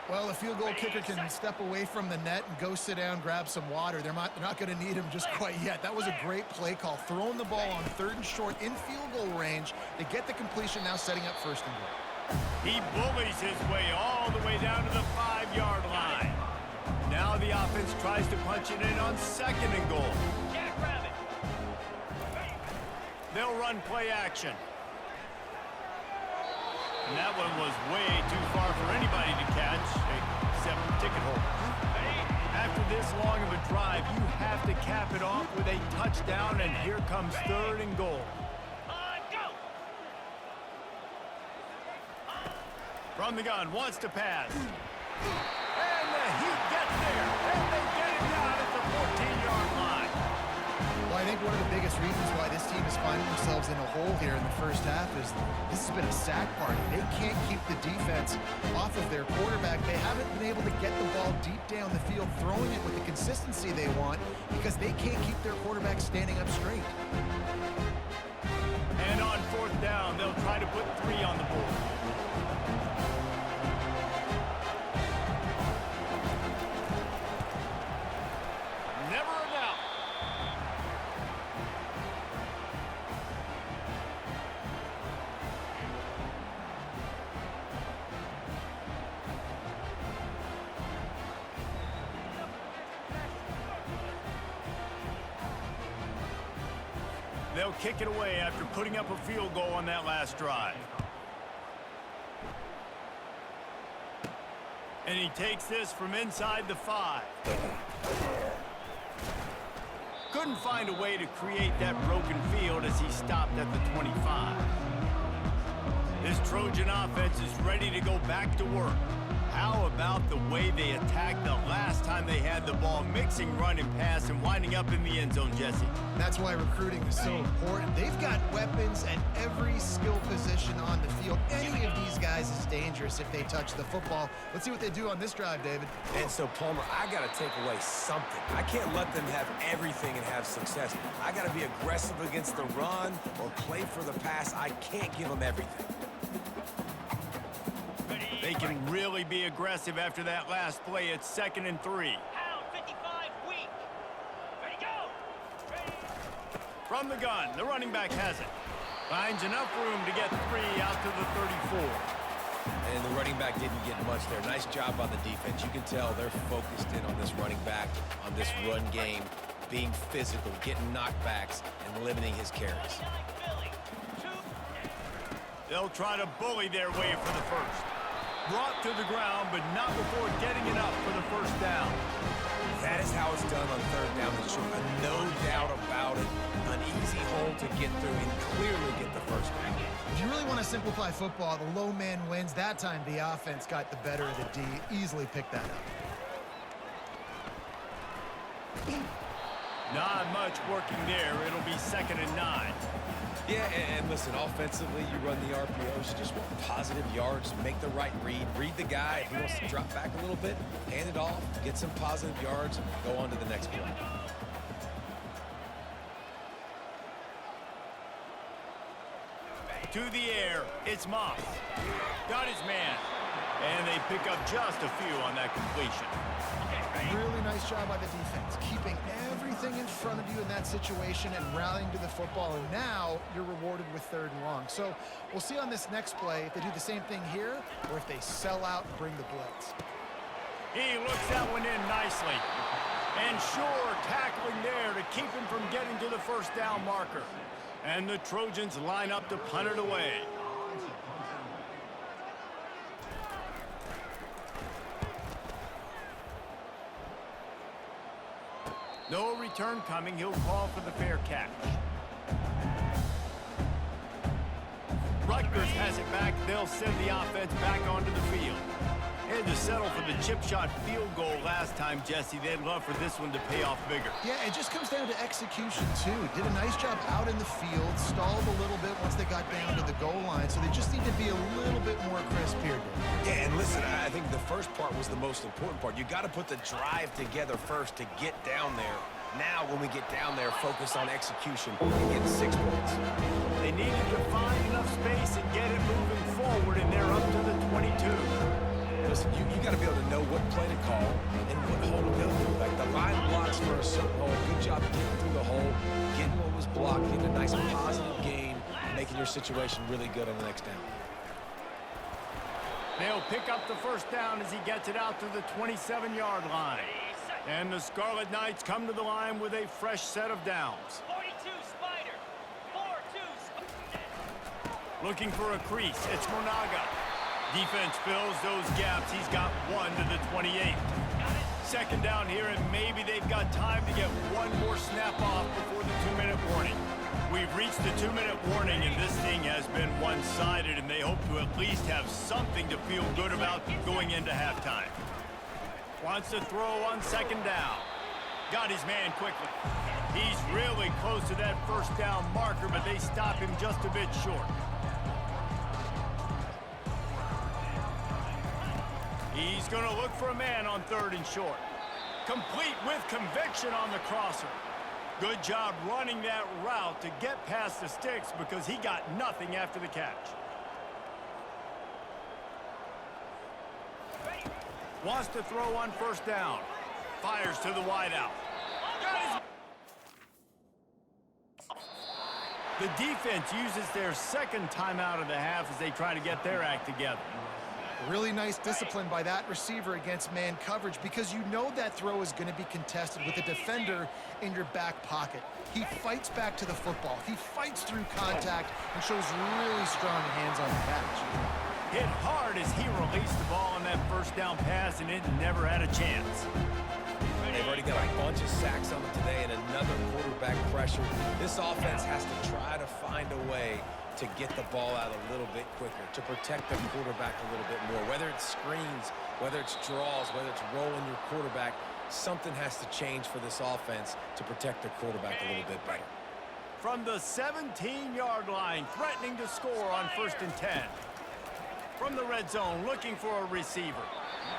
Well, a field goal kicker can step away from the net and go sit down, grab some water. They're not going to need him just quite yet. That was a great play call. Throwing the ball on 3rd and short in field goal range to get the completion, now setting up 1st and goal. He bullies his way all the way down to the 5-yard line. Now the offense tries to punch it in on 2nd and goal. They'll run play action. And that one was way too far for anybody to catch, except ticket holders. After this long of a drive, you have to cap it off with a touchdown, and here comes 3rd and goal. From the gun, wants to pass. And he gets there, and they get him down at the 14-yard line. Well, I think one of the biggest reasons why this team is finding themselves in a hole here in the first half is this has been a sack party. They can't keep the defense off of their quarterback. They haven't been able to get the ball deep down the field, throwing it with the consistency they want because they can't keep their quarterback standing up straight. And on 4th down, they'll try to put 3 on the board. They'll kick it away after putting up a field goal on that last drive. And he takes this from inside the 5. Couldn't find a way to create that broken field as he stopped at the 25. This Trojan offense is ready to go back to work. How about the way they attacked the last time they had the ball, mixing run and pass and winding up in the end zone, Jesse? That's why recruiting is so important. They've got weapons at every skill position on the field. Any of these guys is dangerous if they touch the football. Let's see what they do on this drive, David. And so, Palmer, I got to take away something. I can't let them have everything and have success. I got to be aggressive against the run or play for the pass. I can't give them everything. They can really be aggressive after that last play. It's 2nd and 3. Pound 55 weak. Ready, go. Ready. From the gun, the running back has it. Finds enough room to get 3 out to the 34. And the running back didn't get much there. Nice job on the defense. You can tell they're focused in on this running back, on this run game, being physical, getting knockbacks, and limiting his carries. They'll try to bully their way for the first. Brought to the ground, but not before getting it up for the 1st down. That is how it's done on 3rd down and short. No doubt about it. An easy hole to get through and clearly get the 1st down. If you really want to simplify football, the low man wins. That time the offense got the better of the D. Easily picked that up. Not much working there. It'll be 2nd and 9. Yeah, and listen, offensively, you run the RPOs. You just want positive yards, make the right read the guy. If he wants to drop back a little bit, hand it off, get some positive yards, and go on to the next play. To the air, it's Moss. Got his man. And they pick up just a few on that completion. Really nice job by the defense, keeping everything in front of you in that situation and rallying to the football. And now you're rewarded with 3rd and long. So we'll see on this next play if they do the same thing here or if they sell out and bring the blitz. He looks that one in nicely. And sure, tackling there to keep him from getting to the 1st down marker. And the Trojans line up to punt it away. No return coming. He'll call for the fair catch. Rutgers has it back. They'll send the offense back onto the field. Had to settle for the chip shot field goal last time, Jesse. They'd love for this one to pay off bigger. Yeah, it just comes down to execution, too. Did a nice job out in the field, stalled a little bit once they got down to the goal line, so they just need to be a little bit more crisp here. Yeah, and listen, I think the first part was the most important part. You got to put the drive together first to get down there. Now, when we get down there, focus on execution and get 6 points. They needed to find enough space and get it moving forward, and they're up to the 22. Listen, you got to be able to know what play to call and what hole to go through. Like the line blocks for a certain hole. Good job getting through the hole, getting what was blocked, getting a nice positive gain, making your situation really good on the next down. They'll pick up the 1st down as he gets it out to the 27-yard line. And the Scarlet Knights come to the line with a fresh set of downs. 42 Spider. 4-2 Spider. Looking for a crease. It's Monaga. Defense fills those gaps. He's got 1 to the 28. 2nd down here, and maybe they've got time to get one more snap off before the 2-minute warning. We've reached the 2-minute warning, and this thing has been one-sided, and they hope to at least have something to feel good about going into halftime. Wants to throw on 2nd down. Got his man quickly. He's really close to that 1st down marker, but they stop him just a bit short. He's going to look for a man on 3rd and short. Complete with conviction on the crosser. Good job running that route to get past the sticks because he got nothing after the catch. Wants to throw on 1st down. Fires to the wideout. The defense uses their 2nd timeout of the half as they try to get their act together. Really nice discipline by that receiver against man coverage because you know that throw is going to be contested with a defender in your back pocket. He fights back to the football. He fights through contact and shows really strong hands on the catch. Hit hard as he released the ball on that 1st down pass, and it never had a chance. They've already got a bunch of sacks on them today and another quarterback pressure. This offense has to try to find a way to get the ball out a little bit quicker, to protect the quarterback a little bit more. Whether it's screens, whether it's draws, whether it's rolling your quarterback, something has to change for this offense to protect the quarterback a little bit better. From the 17-yard line, threatening to score on 1st and 10. From the red zone, looking for a receiver.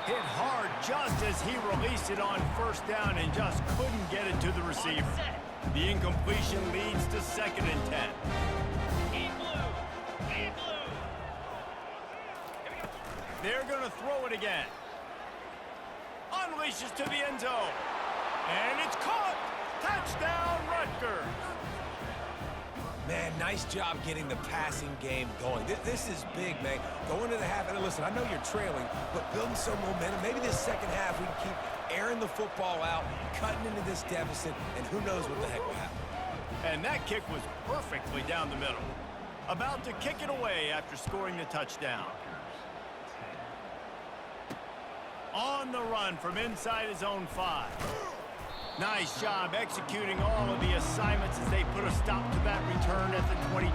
Hit hard just as he released it on 1st down and just couldn't get it to the receiver. The incompletion leads to 2nd and 10. They're going to throw it again. Unleashes to the end zone. And it's caught. Touchdown, Rutgers. Man, nice job getting the passing game going. This is big, man. Going to the half, and listen, I know you're trailing, but building some momentum. Maybe this 2nd half we can keep airing the football out, cutting into this deficit, and who knows what the heck will happen. And that kick was perfectly down the middle. About to kick it away after scoring the touchdown. On the run from inside his own 5. Nice job executing all of the assignments as they put a stop to that return at the 22.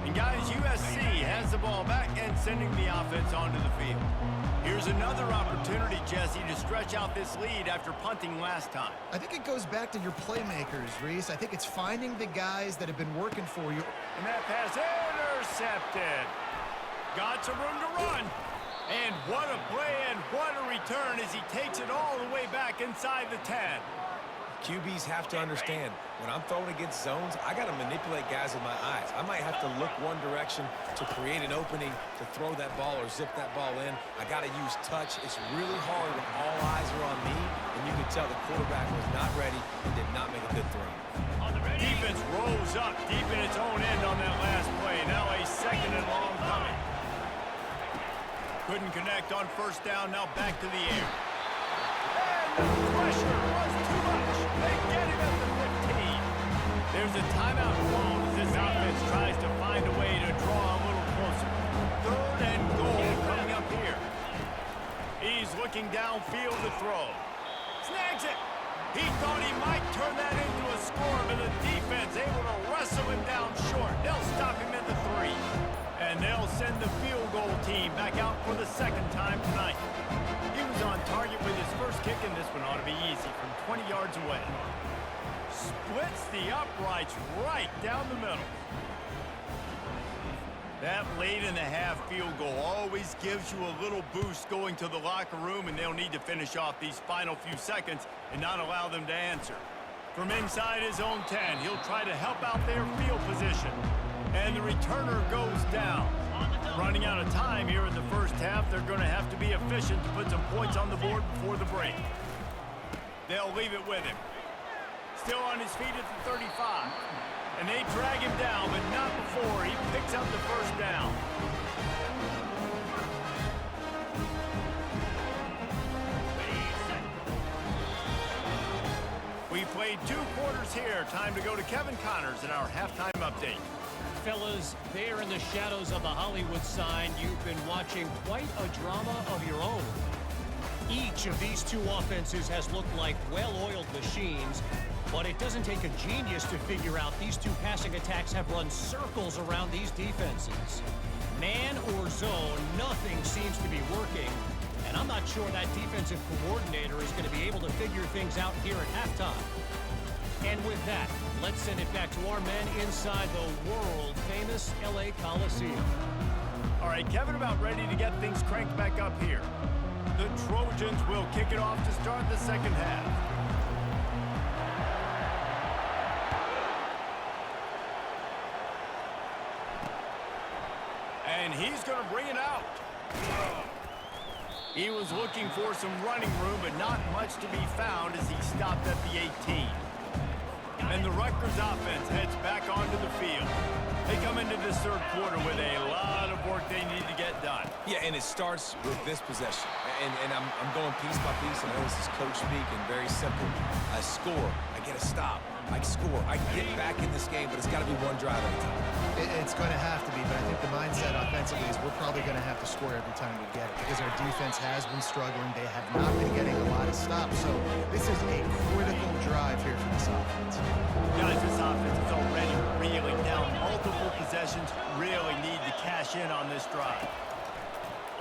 And guys, USC has the ball back and sending the offense onto the field. Here's another opportunity, Jesse, to stretch out this lead after punting last time. I think it goes back to your playmakers, Reese. I think it's finding the guys that have been working for you. And that pass intercepted. Got some room to run. And what a play and what a return as he takes it all the way back inside the 10. QBs have to understand, when I'm throwing against zones, I got to manipulate guys with my eyes. I might have to look one direction to create an opening to throw that ball or zip that ball in. I got to use touch. It's really hard when all eyes are on me, and you can tell the quarterback was not ready and did not make a good throw. Defense rolls up deep in its own end on that last play. Now a 2nd and long coming. Couldn't connect on first down. Now back to the air. And the pressure was too much. They get him at the 15. There's a timeout called as this offense tries to find a way to draw a little closer. 3rd and goal coming up here. He's looking downfield to throw. Snags it. He thought he might turn that into a score, but the defense able to wrestle him down short. They'll stop him at the 3. And they'll send the field goal team back out for the 2nd time tonight. He was on target with his first kick, and this one ought to be easy from 20 yards away. Splits the uprights right down the middle. That late-in-the-half field goal always gives you a little boost going to the locker room, and they'll need to finish off these final few seconds and not allow them to answer. From inside his own 10, he'll try to help out their field position. And the returner goes down. Running out of time here in the first half, they're going to have to be efficient to put some points on the board before the break. They'll leave it with him. Still on his feet at the 35. And they drag him down, but not before he picks up the first down. We played 2 quarters here. Time to go to Kevin Connors in our halftime update. Fellas, there in the shadows of the Hollywood sign, you've been watching quite a drama of your own. Each of these 2 offenses has looked like well-oiled machines, but it doesn't take a genius to figure out these 2 passing attacks have run circles around these defenses. Man or zone, nothing seems to be working, and I'm not sure that defensive coordinator is going to be able to figure things out here at halftime. And with that, let's send it back to our men inside the world-famous LA Coliseum. All right, Kevin about ready to get things cranked back up here. The Trojans will kick it off to start the 2nd half. And he's going to bring it out. He was looking for some running room, but not much to be found as he stopped at the 18. And the Rutgers offense heads back onto the field. They come into this 3rd quarter with a lot of work they need to get done. Yeah, and it starts with this possession. And I'm going piece by piece. I know this is coach speak and very simple. I score. I get a stop. I score. I get back in this game, but it's got to be one drive at a time. It's going to have to be, but I think the mindset offensively is we're probably going to have to score every time we get it because our defense has been struggling. They have not been getting a lot of stops, so this is a critical drive here for this offense. Guys, this offense is already reeling down multiple possessions. Really need to cash in on this drive.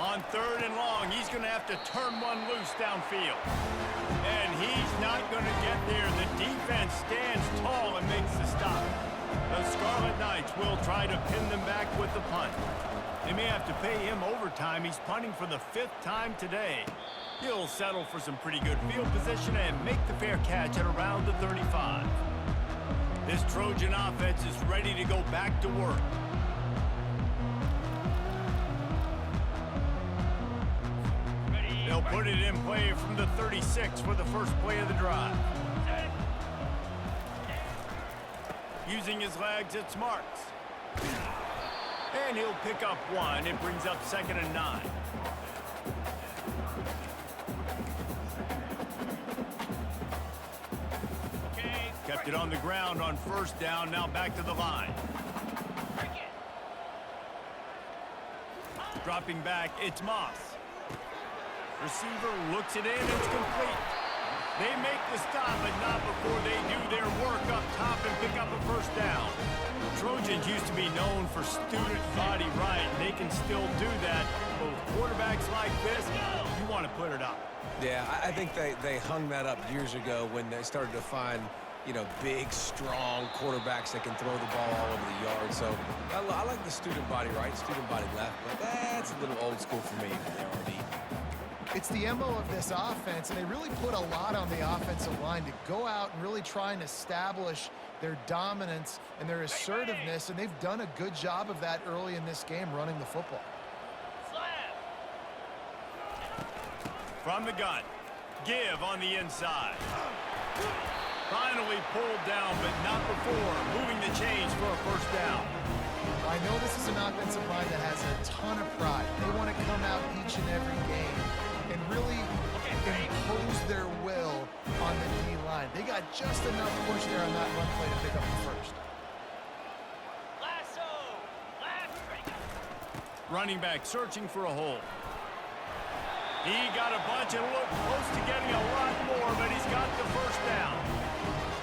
On 3rd and long, he's going to have to turn one loose downfield. And he's not going to get there. The defense stands tall and makes the stop. The Scarlet Knights will try to pin them back with the punt. They may have to pay him overtime. He's punting for the 5th time today. He'll settle for some pretty good field position and make the fair catch at around the 35. This Trojan offense is ready to go back to work. They'll put it in play from the 36 for the first play of the drive. Using his legs, it's Marks. And he'll pick up 1. It brings up 2nd and 9. Kept it on the ground on first down. Now back to the line. Dropping back, it's Moss. Receiver looks it in, it's complete. They make the stop, but not before they do their work up top and pick up a first down. Trojans used to be known for student body right, and they can still do that. But with quarterbacks like this, you want to put it up. Yeah, I think they hung that up years ago when they started to find, you know, big, strong quarterbacks that can throw the ball all over the yard. So I like the student body right, student body left, but that's a little old school for me, the RD. It's the MO of this offense, and they really put a lot on the offensive line to go out and really try and establish their dominance and their assertiveness, and they've done a good job of that early in this game running the football. From the gun, give on the inside. Finally pulled down, but not before moving the chains for a first down. I know this is an offensive line that has a ton of pride. They want to come out each and every game and really impose their will on the D-line. They got just enough push there on that run play to pick up the first. Running back searching for a hole. He got a bunch and looked close to getting a lot more, but he's got the first down.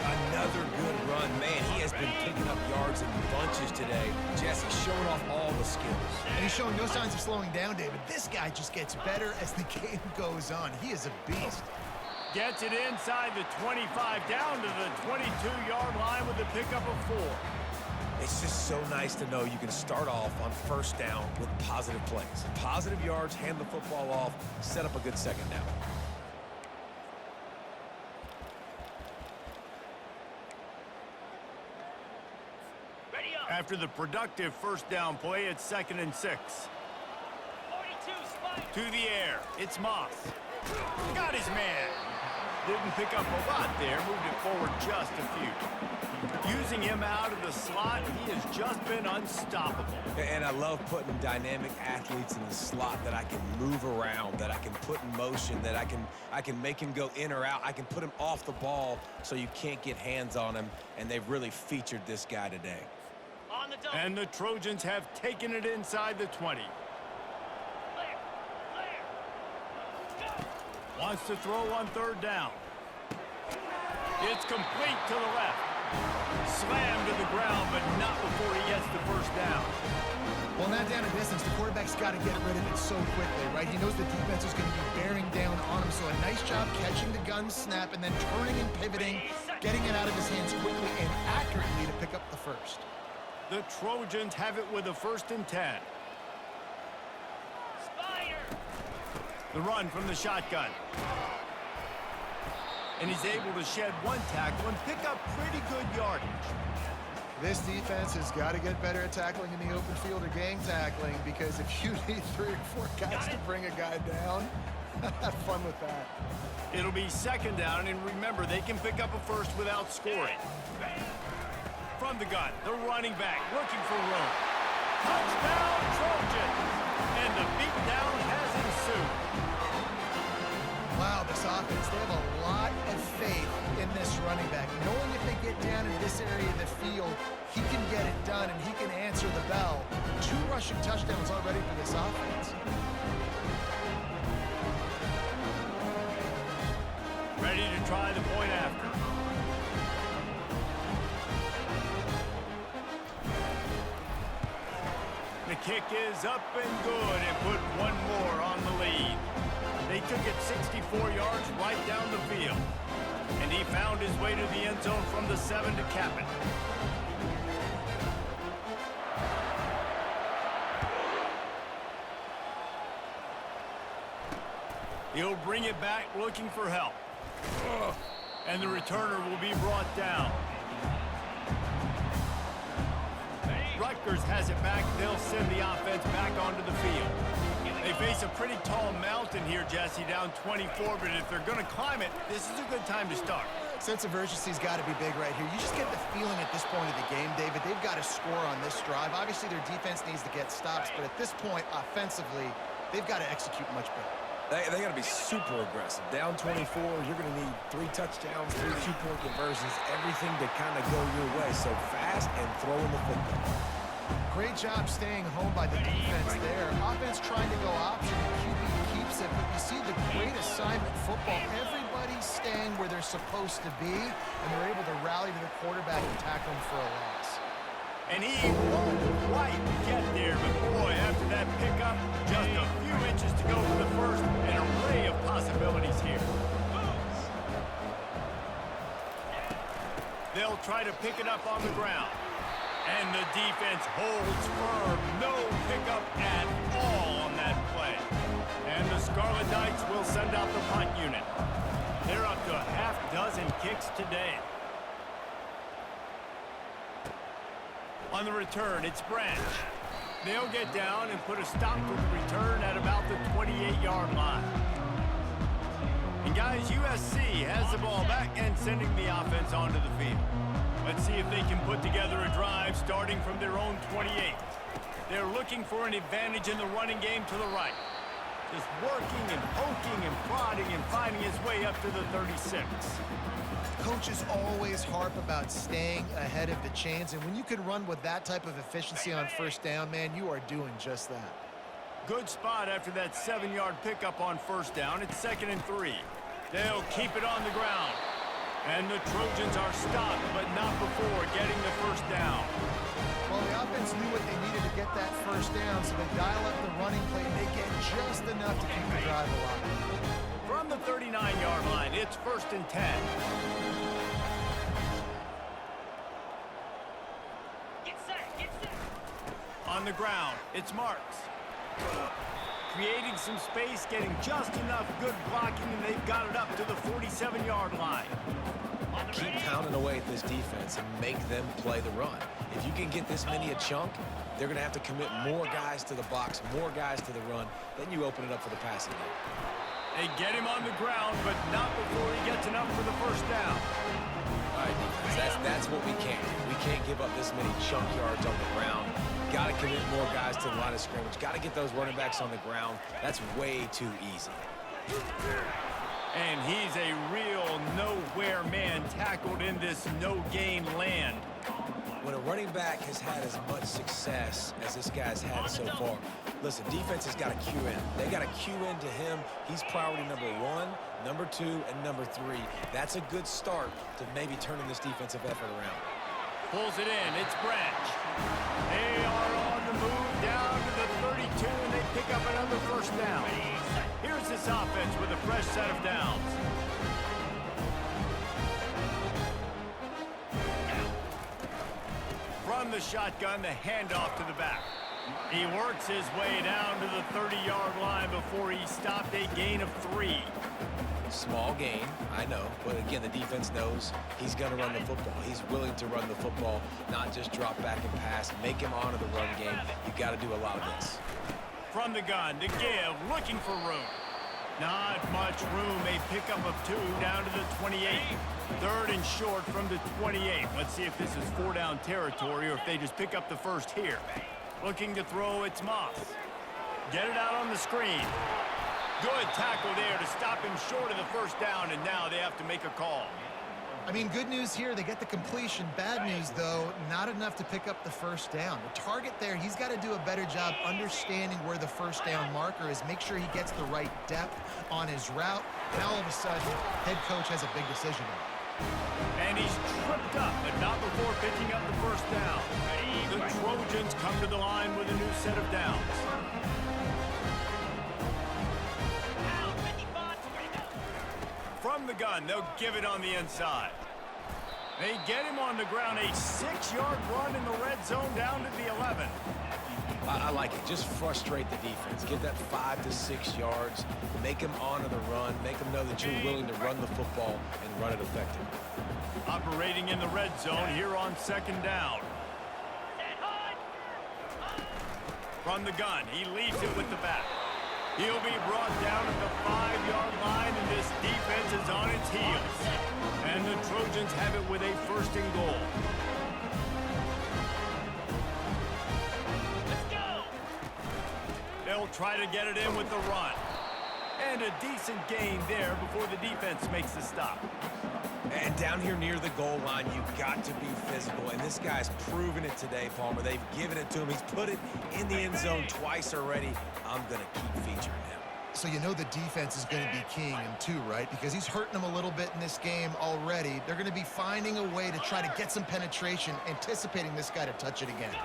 Another good run. Man, he has been picking up yards in bunches today. Jesse showing off all the skills. And he's showing no signs of slowing down, David. This guy just gets better as the game goes on. He is a beast. Gets it inside the 25, down to the 22-yard line with a pickup of 4. It's just so nice to know you can start off on first down with positive plays. Positive yards, hand the football off, set up a good second down. After the productive first down play, it's 2nd and 6. To the air, it's Moss. Got his man. Didn't pick up a lot there, moved it forward just a few. Using him out of the slot, he has just been unstoppable. And I love putting dynamic athletes in the slot that I can move around, that I can put in motion, that I can make him go in or out. I can put him off the ball so you can't get hands on him, and they've really featured this guy today. And the Trojans have taken it inside the 20. Wants to throw on 3rd down. It's complete to the left. Slammed to the ground, but not before he gets the first down. Well, not down a distance. The quarterback's got to get rid of it so quickly, right? He knows the defense is going to be bearing down on him, so a nice job catching the gun snap and then turning and pivoting, getting it out of his hands quickly and accurately to pick up the first. The Trojans have it with a 1st and 10. The run from the shotgun. And he's able to shed 1 tackle and pick up pretty good yardage. This defense has got to get better at tackling in the open field or gang tackling, because if you need 3 or 4 guys to bring a guy down, have fun with that. It'll be 2nd down, and remember, they can pick up a first without scoring. From the gun, the running back looking for room. Touchdown, Trojans! And the beatdown has ensued. Wow, this offense, they have a lot of faith in this running back. Knowing if they get down in this area of the field, he can get it done and he can answer the bell. 2 rushing touchdowns already for this offense. Ready to try the point after. The kick is up and good and put 1 more on the lead. They took it 64 yards right down the field. And he found his way to the end zone from the 7 to cap it. He'll bring it back looking for help. And the returner will be brought down. Rutgers has it back. They'll send the offense back onto the field. They face a pretty tall mountain here, Jesse, down 24, but if they're going to climb it, this is a good time to start. Sense of urgency's got to be big right here. You just get the feeling at this point of the game, David, they've got to score on this drive. Obviously, their defense needs to get stops, but at this point, offensively, they've got to execute much better. They got to be super aggressive. Down 24, you're going to need 3 touchdowns, 3 2-point conversions, everything to kind of go your way. So fast and throwing the football. Great job staying home by the defense there. Offense trying to go option, QB keeps it, but you see the great assignment football. Everybody's staying where they're supposed to be, and they're able to rally to the quarterback and tackle him for a loss. And he won't quite get there, but boy, after that pickup, just a few inches to go for the first, an array of possibilities here. They'll try to pick it up on the ground. And the defense holds firm. No pickup at all on that play. And the Scarlet Knights will send out the punt unit. They're up to a half dozen kicks today. On the return, it's Branch. They'll get down and put a stop to the return at about the 28-yard line. And guys, USC has the ball back and sending the offense onto the field. Let's see if they can put together a drive starting from their own 28. They're looking for an advantage in the running game to the right. Just working and poking and prodding and finding his way up to the 36. Coaches always harp about staying ahead of the chains, and when you can run with that type of efficiency on first down, man, you are doing just that. Good spot after that 7-yard pickup on first down. It's 2nd and 3. They'll keep it on the ground. And the Trojans are stopped, but not before getting the first down. Well, the offense knew what they needed to get that first down, so they dial up the running play, and they get just enough to keep the drive alive. From the 39-yard line, it's 1st and 10. Get set, get set. On the ground, it's Marks. Creating some space, getting just enough good blocking, and they've got it up to the 47-yard line. Keep pounding away at this defense and make them play the run. If you can get this many a chunk, they're going to have to commit more guys to the box, more guys to the run. Then you open it up for the passing game. They get him on the ground, but not before he gets enough for the first down. All right, defense, that's what we can't do. We can't give up this many chunk yards on the ground. Got to commit more guys to the line of scrimmage. Got to get those running backs on the ground. That's way too easy. And he's a real nowhere man tackled in this no-gain land. When a running back has had as much success as this guy's had so far, listen, defense has got to cue in. They got to cue into him. He's priority number 1, number 2, and number 3. That's a good start to maybe turning this defensive effort around. Pulls it in. It's Branch. They are on the move down to the 32, and they pick up another first down. Here's this offense with a fresh set of downs. From the shotgun, the handoff to the back. He works his way down to the 30-yard line before he stopped, a gain of 3. Small gain, I know, but again, the defense knows he's going to run the football. He's willing to run the football, not just drop back and pass, make him honor the run game. You got to do a lot of this. From the gun to give, looking for room. Not much room, a pickup of 2 down to the 28. 3rd and short from the 28. Let's see if this is 4-down territory or if they just pick up the first here. Looking to throw, it's Moss. Get it out on the screen. Good tackle there to stop him short of the first down, and now they have to make a call. I mean, good news here, they get the completion. Bad news, though, not enough to pick up the first down. The target there, he's got to do a better job understanding where the first down marker is, make sure he gets the right depth on his route. Now, all of a sudden, head coach has a big decision to make. And he's tripped up, but not before picking up the first down. The Trojans come to the line with a new set of downs. From the gun, they'll give it on the inside. They get him on the ground, a 6-yard run in the red zone down to the 11. I like it. Just frustrate the defense. Get that 5 to 6 yards. Make them honor the run. Make them know that you're willing to run the football and run it effectively. Operating in the red zone here on 2nd down. From the gun, he leaves it with the back. He'll be brought down at the 5-yard line, and this defense is on its heels. And the Trojans have it with a 1st and goal. Let's go. They'll try to get it in with the run. And a decent gain there before the defense makes the stop. And down here near the goal line, you've got to be physical. And this guy's proven it today, Palmer. They've given it to him. He's put it in the end zone twice already. I'm going to keep featuring him. So you know the defense is going to be keying him too, right? Because he's hurting them a little bit in this game already. They're going to be finding a way to try to get some penetration, anticipating this guy to touch it again.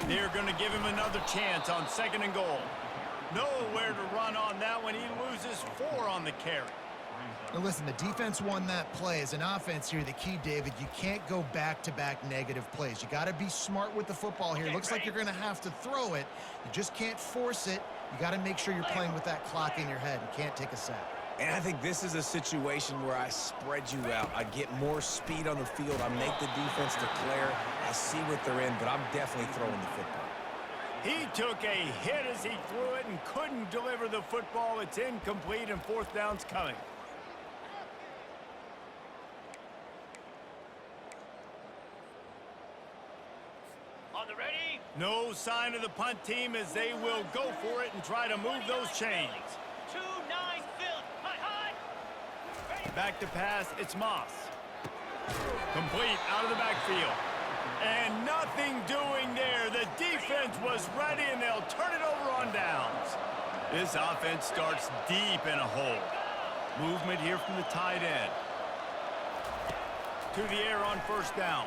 They're going to give him another chance on 2nd and goal. Nowhere to run on that one. He loses 4 on the carry. Now listen, the defense won that play. As an offense here, the key, David, you can't go back-to-back negative plays. You got to be smart with the football here. Looks like you're going to have to throw it. You just can't force it. You got to make sure you're playing with that clock in your head. You can't take a sack. And I think this is a situation where I spread you out. I get more speed on the field. I make the defense declare. I see what they're in, but I'm definitely throwing the football. He took a hit as he threw it and couldn't deliver the football. It's incomplete and fourth down's coming. On the ready. No sign of the punt team as they will go for it and try to move those chains. 2-9 Phil. High. Ready. Back to pass, it's Moss. Complete out of the backfield. And nothing doing there. The defense was ready, and they'll turn it over on downs. This offense starts deep in a hole. Movement here from the tight end. To the air on first down.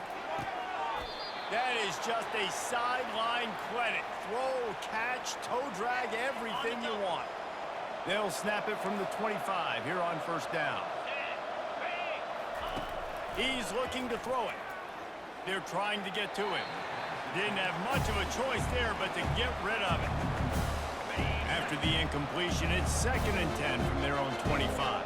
That is just a sideline credit. Throw, catch, toe drag, everything you want. They'll snap it from the 25 here on first down. He's looking to throw it. They're trying to get to him. Didn't have much of a choice there, but to get rid of it. After the incompletion, it's 2nd and 10 from their own 25.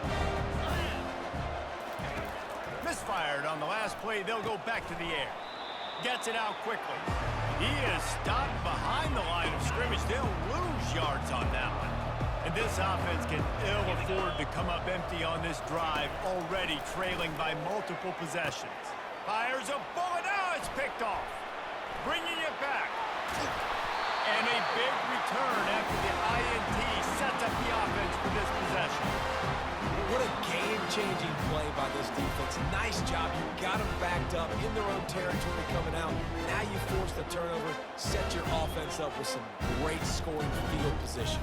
Misfired on the last play. They'll go back to the air. Gets it out quickly. He is stopped behind the line of scrimmage. They'll lose yards on that one. And this offense can ill afford to come up empty on this drive, already trailing by multiple possessions. Fires a bullet. Now it's picked off. Bringing it back. And a big return after the INT sets up the offense for this possession. What a game-changing play by this defense. Nice job. You got them backed up in their own territory coming out. Now you force the turnover, set your offense up with some great scoring field position.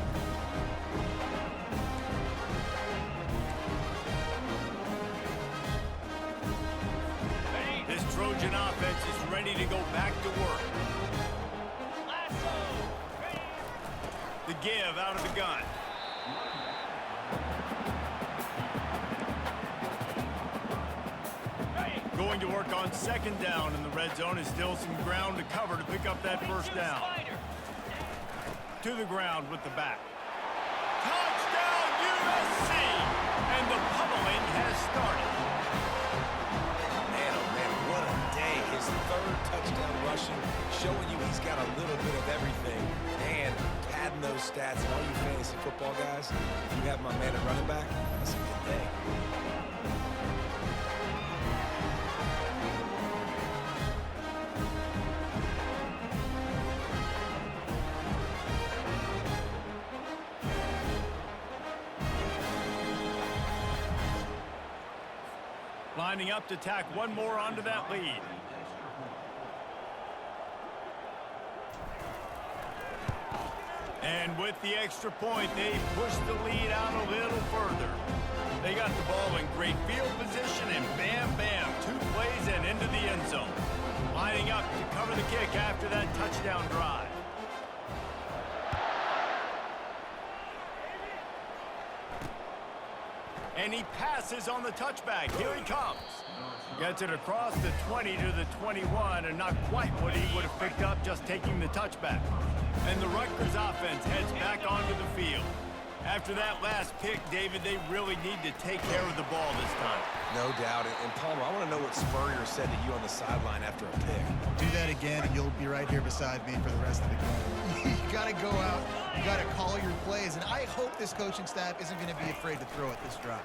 This Trojan offense is ready to go back to work. The give out of the gun. Going to work on 2nd down, and the red zone is still some ground to cover to pick up that first down. To the ground with the back. Touchdown USC! And the pummeling has started. Man, oh man, what a day. His 3rd touchdown rushing, showing you he's got a little bit of everything. And padding those stats, and all you fantasy football guys, if you have my man at running back, that's a good day. Lining up to tack one more onto that lead. And with the extra point, they push the lead out a little further. They got the ball in great field position, and bam, bam, 2 plays and into the end zone. Lining up to cover the kick after that touchdown drive. And he passes on the touchback. Here he comes. Gets it across the 20 to the 21, and not quite what he would have picked up just taking the touchback. And the Rutgers offense heads back onto the field. After that last pick, David, they really need to take care of the ball this time. No doubt. And Palmer, I want to know what Spurrier said to you on the sideline after a pick. Do that again, and you'll be right here beside me for the rest of the game. You got to go out. You got to call your plays. And I hope this coaching staff isn't going to be afraid to throw it this drive.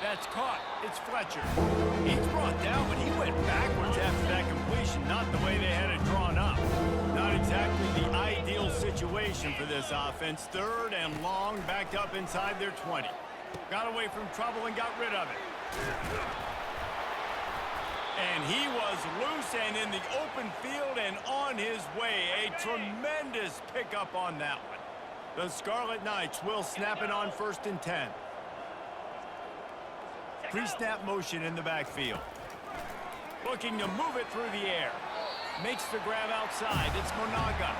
That's caught. It's Fletcher. He's brought down, but he went backwards after that completion. Not the way they had it drawn up. Not exactly the ideal situation for this offense. 3rd and long, backed up inside their 20. Got away from trouble and got rid of it. And he was loose and in the open field and on his way. A tremendous pickup on that one. The Scarlet Knights will snap it on 1st and 10. Pre-snap motion in the backfield. Looking to move it through the air. Makes the grab outside. It's Monaga.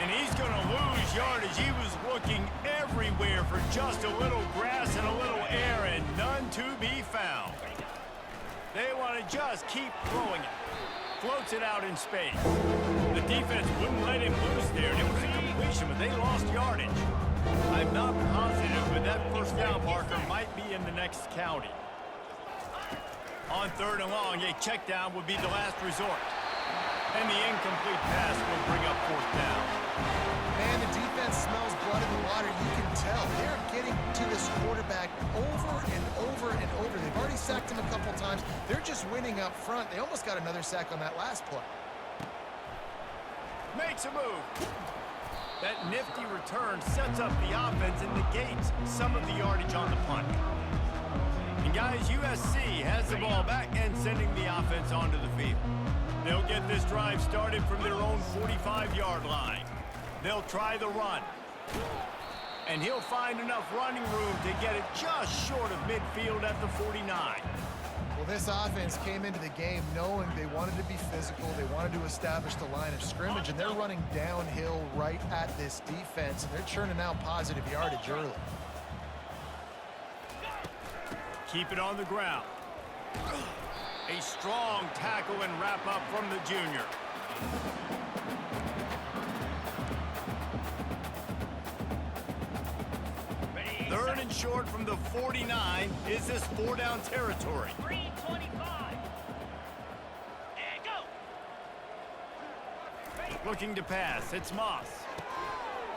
And he's going to lose yardage. He was looking everywhere for just a little grass and a little air, and none to be found. They want to just keep throwing it. Floats it out in space. The defense wouldn't let him loose there, and it was a completion, but they lost yardage. I'm not positive, but that first down marker might be in the next county. On 3rd and long, a check down would be the last resort. And the incomplete pass will bring up 4th down. Man, the defense smells blood in the water. You can tell. They're getting to this quarterback over and over and over. They've already sacked him a couple times. They're just winning up front. They almost got another sack on that last play. Makes a move. That nifty return sets up the offense and negates some of the yardage on the punt. And guys, USC has the ball back and sending the offense onto the field. They'll get this drive started from their own 45-yard line. They'll try the run. And he'll find enough running room to get it just short of midfield at the 49. Well, this offense came into the game knowing they wanted to be physical. They wanted to establish the line of scrimmage, and they're running downhill right at this defense, and they're churning out positive yardage early. Keep it on the ground. A strong tackle and wrap up from the junior. Third and short from the 49. Is this 4-down territory? 3:25. And go. Looking to pass. It's Moss.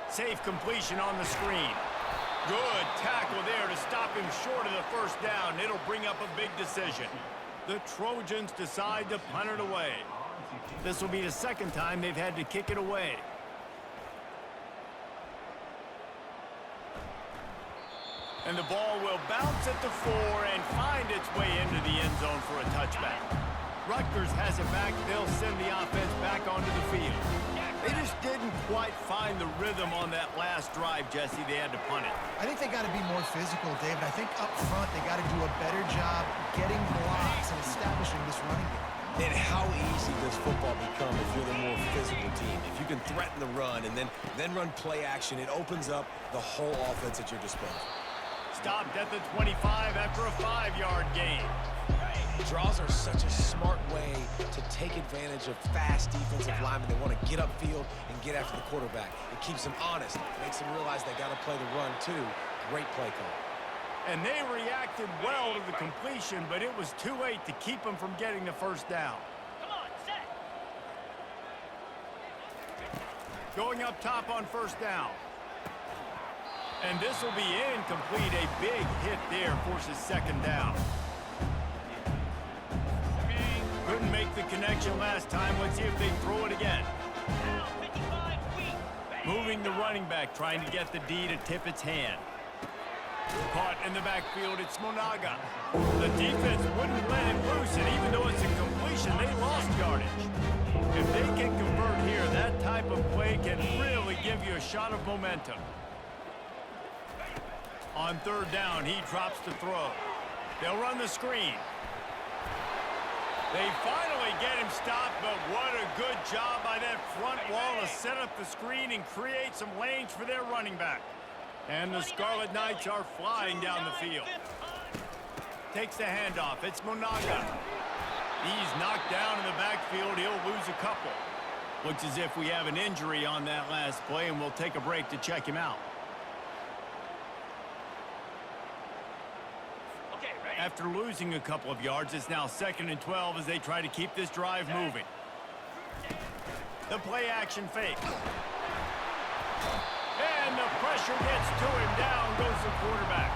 Safe completion on the screen. Good tackle there to stop him short of the first down. It'll bring up a big decision. The Trojans decide to punt it away. This will be the second time they've had to kick it away. And the ball will bounce at the 4 and find its way into the end zone for a touchback. Rutgers has it back. They'll send the offense back onto the field. They just didn't quite find the rhythm on that last drive, Jesse. They had to punt it. I think they got to be more physical, David. I think up front they got to do a better job getting blocks and establishing this running game. And how easy does football become if you're the more physical team? If you can threaten the run and then run play action, it opens up the whole offense at your disposal. Stopped at the 25 after a 5-yard gain. Draws are such a smart way to take advantage of fast defensive linemen. They want to get upfield and get after the quarterback. It keeps them honest. It makes them realize they got to play the run too. Great play call. And they reacted well to the completion, but it was too late to keep them from getting the first down. Come on, set. Going up top on first down. And this will be incomplete. A big hit there forces second down. Couldn't make the connection last time. Let's see if they throw it again. Now 55 weak. Moving the running back, trying to get the D to tip its hand. Caught in the backfield, it's Monaga. The defense wouldn't let him loose, and even though it's a completion, they lost yardage. If they can convert here, that type of play can really give you a shot of momentum. On third down, he drops to throw. They'll run the screen. They finally get him stopped, but what a good job by that front wall to set up the screen and create some lanes for their running back. And the Scarlet Knights are flying down the field. Takes the handoff. It's Monaga. He's knocked down in the backfield. He'll lose a couple. Looks as if we have an injury on that last play, and we'll take a break to check him out. After losing a couple of yards, it's now 2nd and 12 as they try to keep this drive moving. The play action fake. And the pressure gets to him. Down goes the quarterback.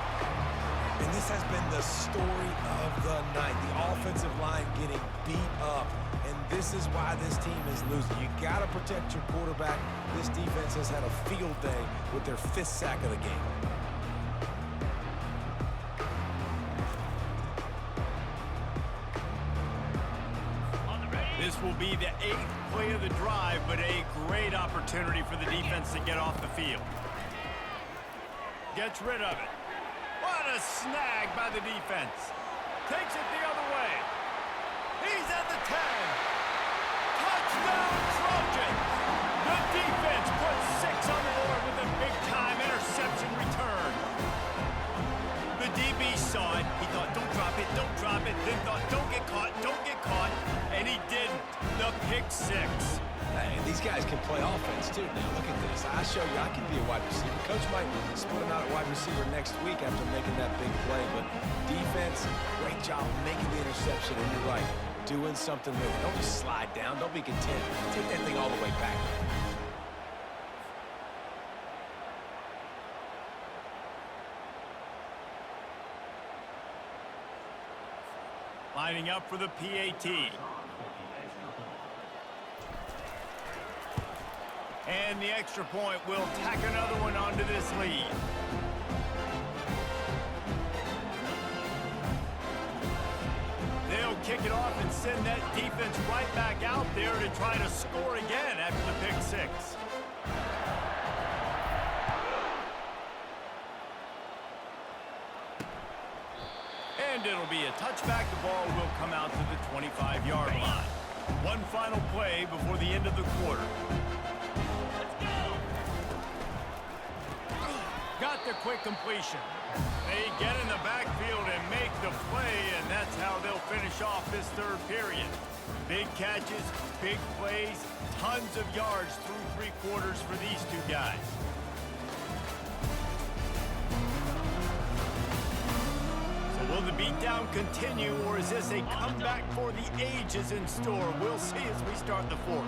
And this has been the story of the night. The offensive line getting beat up. And this is why this team is losing. You got to protect your quarterback. This defense has had a field day with their 5th sack of the game. This will be the 8th play of the drive, but a great opportunity for the defense to get off the field. Gets rid of it. What a snag by the defense. Takes it the other way. He's at the 10. Touchdown, Trojans. The defense puts 6 on the board with a big-time interception return. The DB saw it. He thought, don't drop it, don't drop it. Then thought, don't get caught, and he didn't. The pick 6. Hey, these guys can play offense, too. Now, look at this. I show you I can be a wide receiver. Coach might split him out at wide receiver next week after making that big play. But defense, great job making the interception. And you're right, doing something with it. Don't just slide down. Don't be content. Take that thing all the way back. Lining up for the PAT. And the extra point will tack another one onto this lead. They'll kick it off and send that defense right back out there to try to score again after the pick 6. And it'll be a touchback. The ball will come out to the 25-yard line. One final play before the end of the quarter. Got the quick completion. They get in the backfield and make the play, and that's how they'll finish off this third period. Big catches, big plays, tons of yards through 3 quarters for these two guys. So will the beatdown continue, or is this a comeback for the ages in store? We'll see as we start the fourth.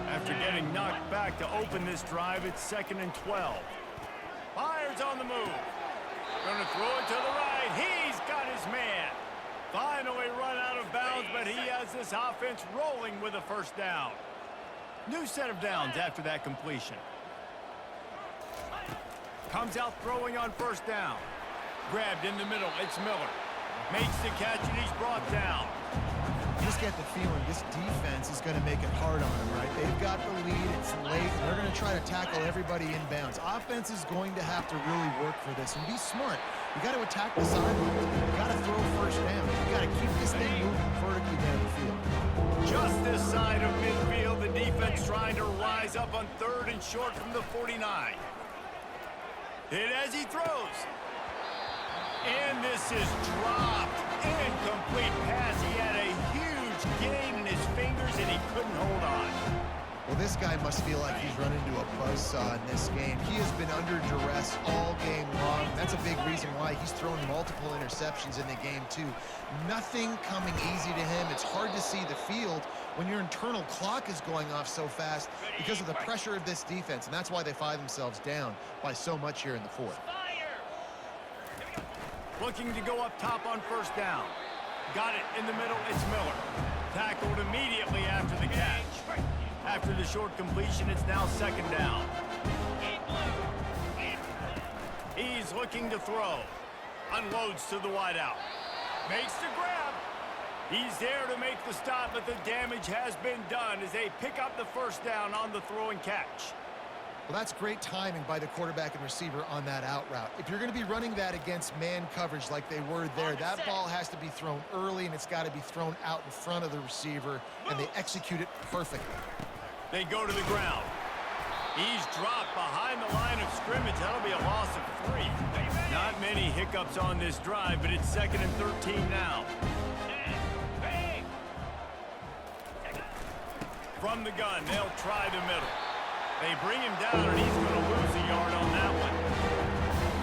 After getting knocked back to open this drive, it's 2nd and 12. Fires on the move. Gonna throw it to the right. He's got his man. Finally run out of bounds, but he has this offense rolling with a first down. New set of downs after that completion. Comes out throwing on first down. Grabbed in the middle. It's Miller. Makes the catch, and he's brought down. Just get the feeling this defense is going to make it hard on them, right? They've got the lead. It's late. They're going to try to tackle everybody inbounds. Offense is going to have to really work for this and be smart. You got to attack the sidelines. You got to throw first down. You got to keep this thing moving vertically down the field. Just this side of midfield, the defense trying to rise up on 3rd and short from the 49. Hit as he throws. And this is dropped. Incomplete pass. He had a huge gain in his fingers, and he couldn't hold on. Well, this guy must feel like he's run into a buzzsaw in this game. He has been under duress all game long. That's a big reason why he's thrown multiple interceptions in the game, too. Nothing coming easy to him. It's hard to see the field when your internal clock is going off so fast because of the pressure of this defense, and that's why they find themselves down by so much here in the fourth. Looking to go up top on first down. Got it in the middle. It's Miller. Tackled immediately after the catch. After the short completion, it's now 2nd down. He's looking to throw. Unloads to the wideout. Makes the grab. He's there to make the stop, but the damage has been done as they pick up the first down on the throw and catch. Well, that's great timing by the quarterback and receiver on that out route. If you're going to be running that against man coverage like they were there, that ball has to be thrown early, and it's got to be thrown out in front of the receiver, and they execute it perfectly. They go to the ground. He's dropped behind the line of scrimmage. That'll be a loss of 3. Not many hiccups on this drive, but it's 2nd and 13 now. From the gun, they'll try the middle. They bring him down, and he's going to lose a yard on that one.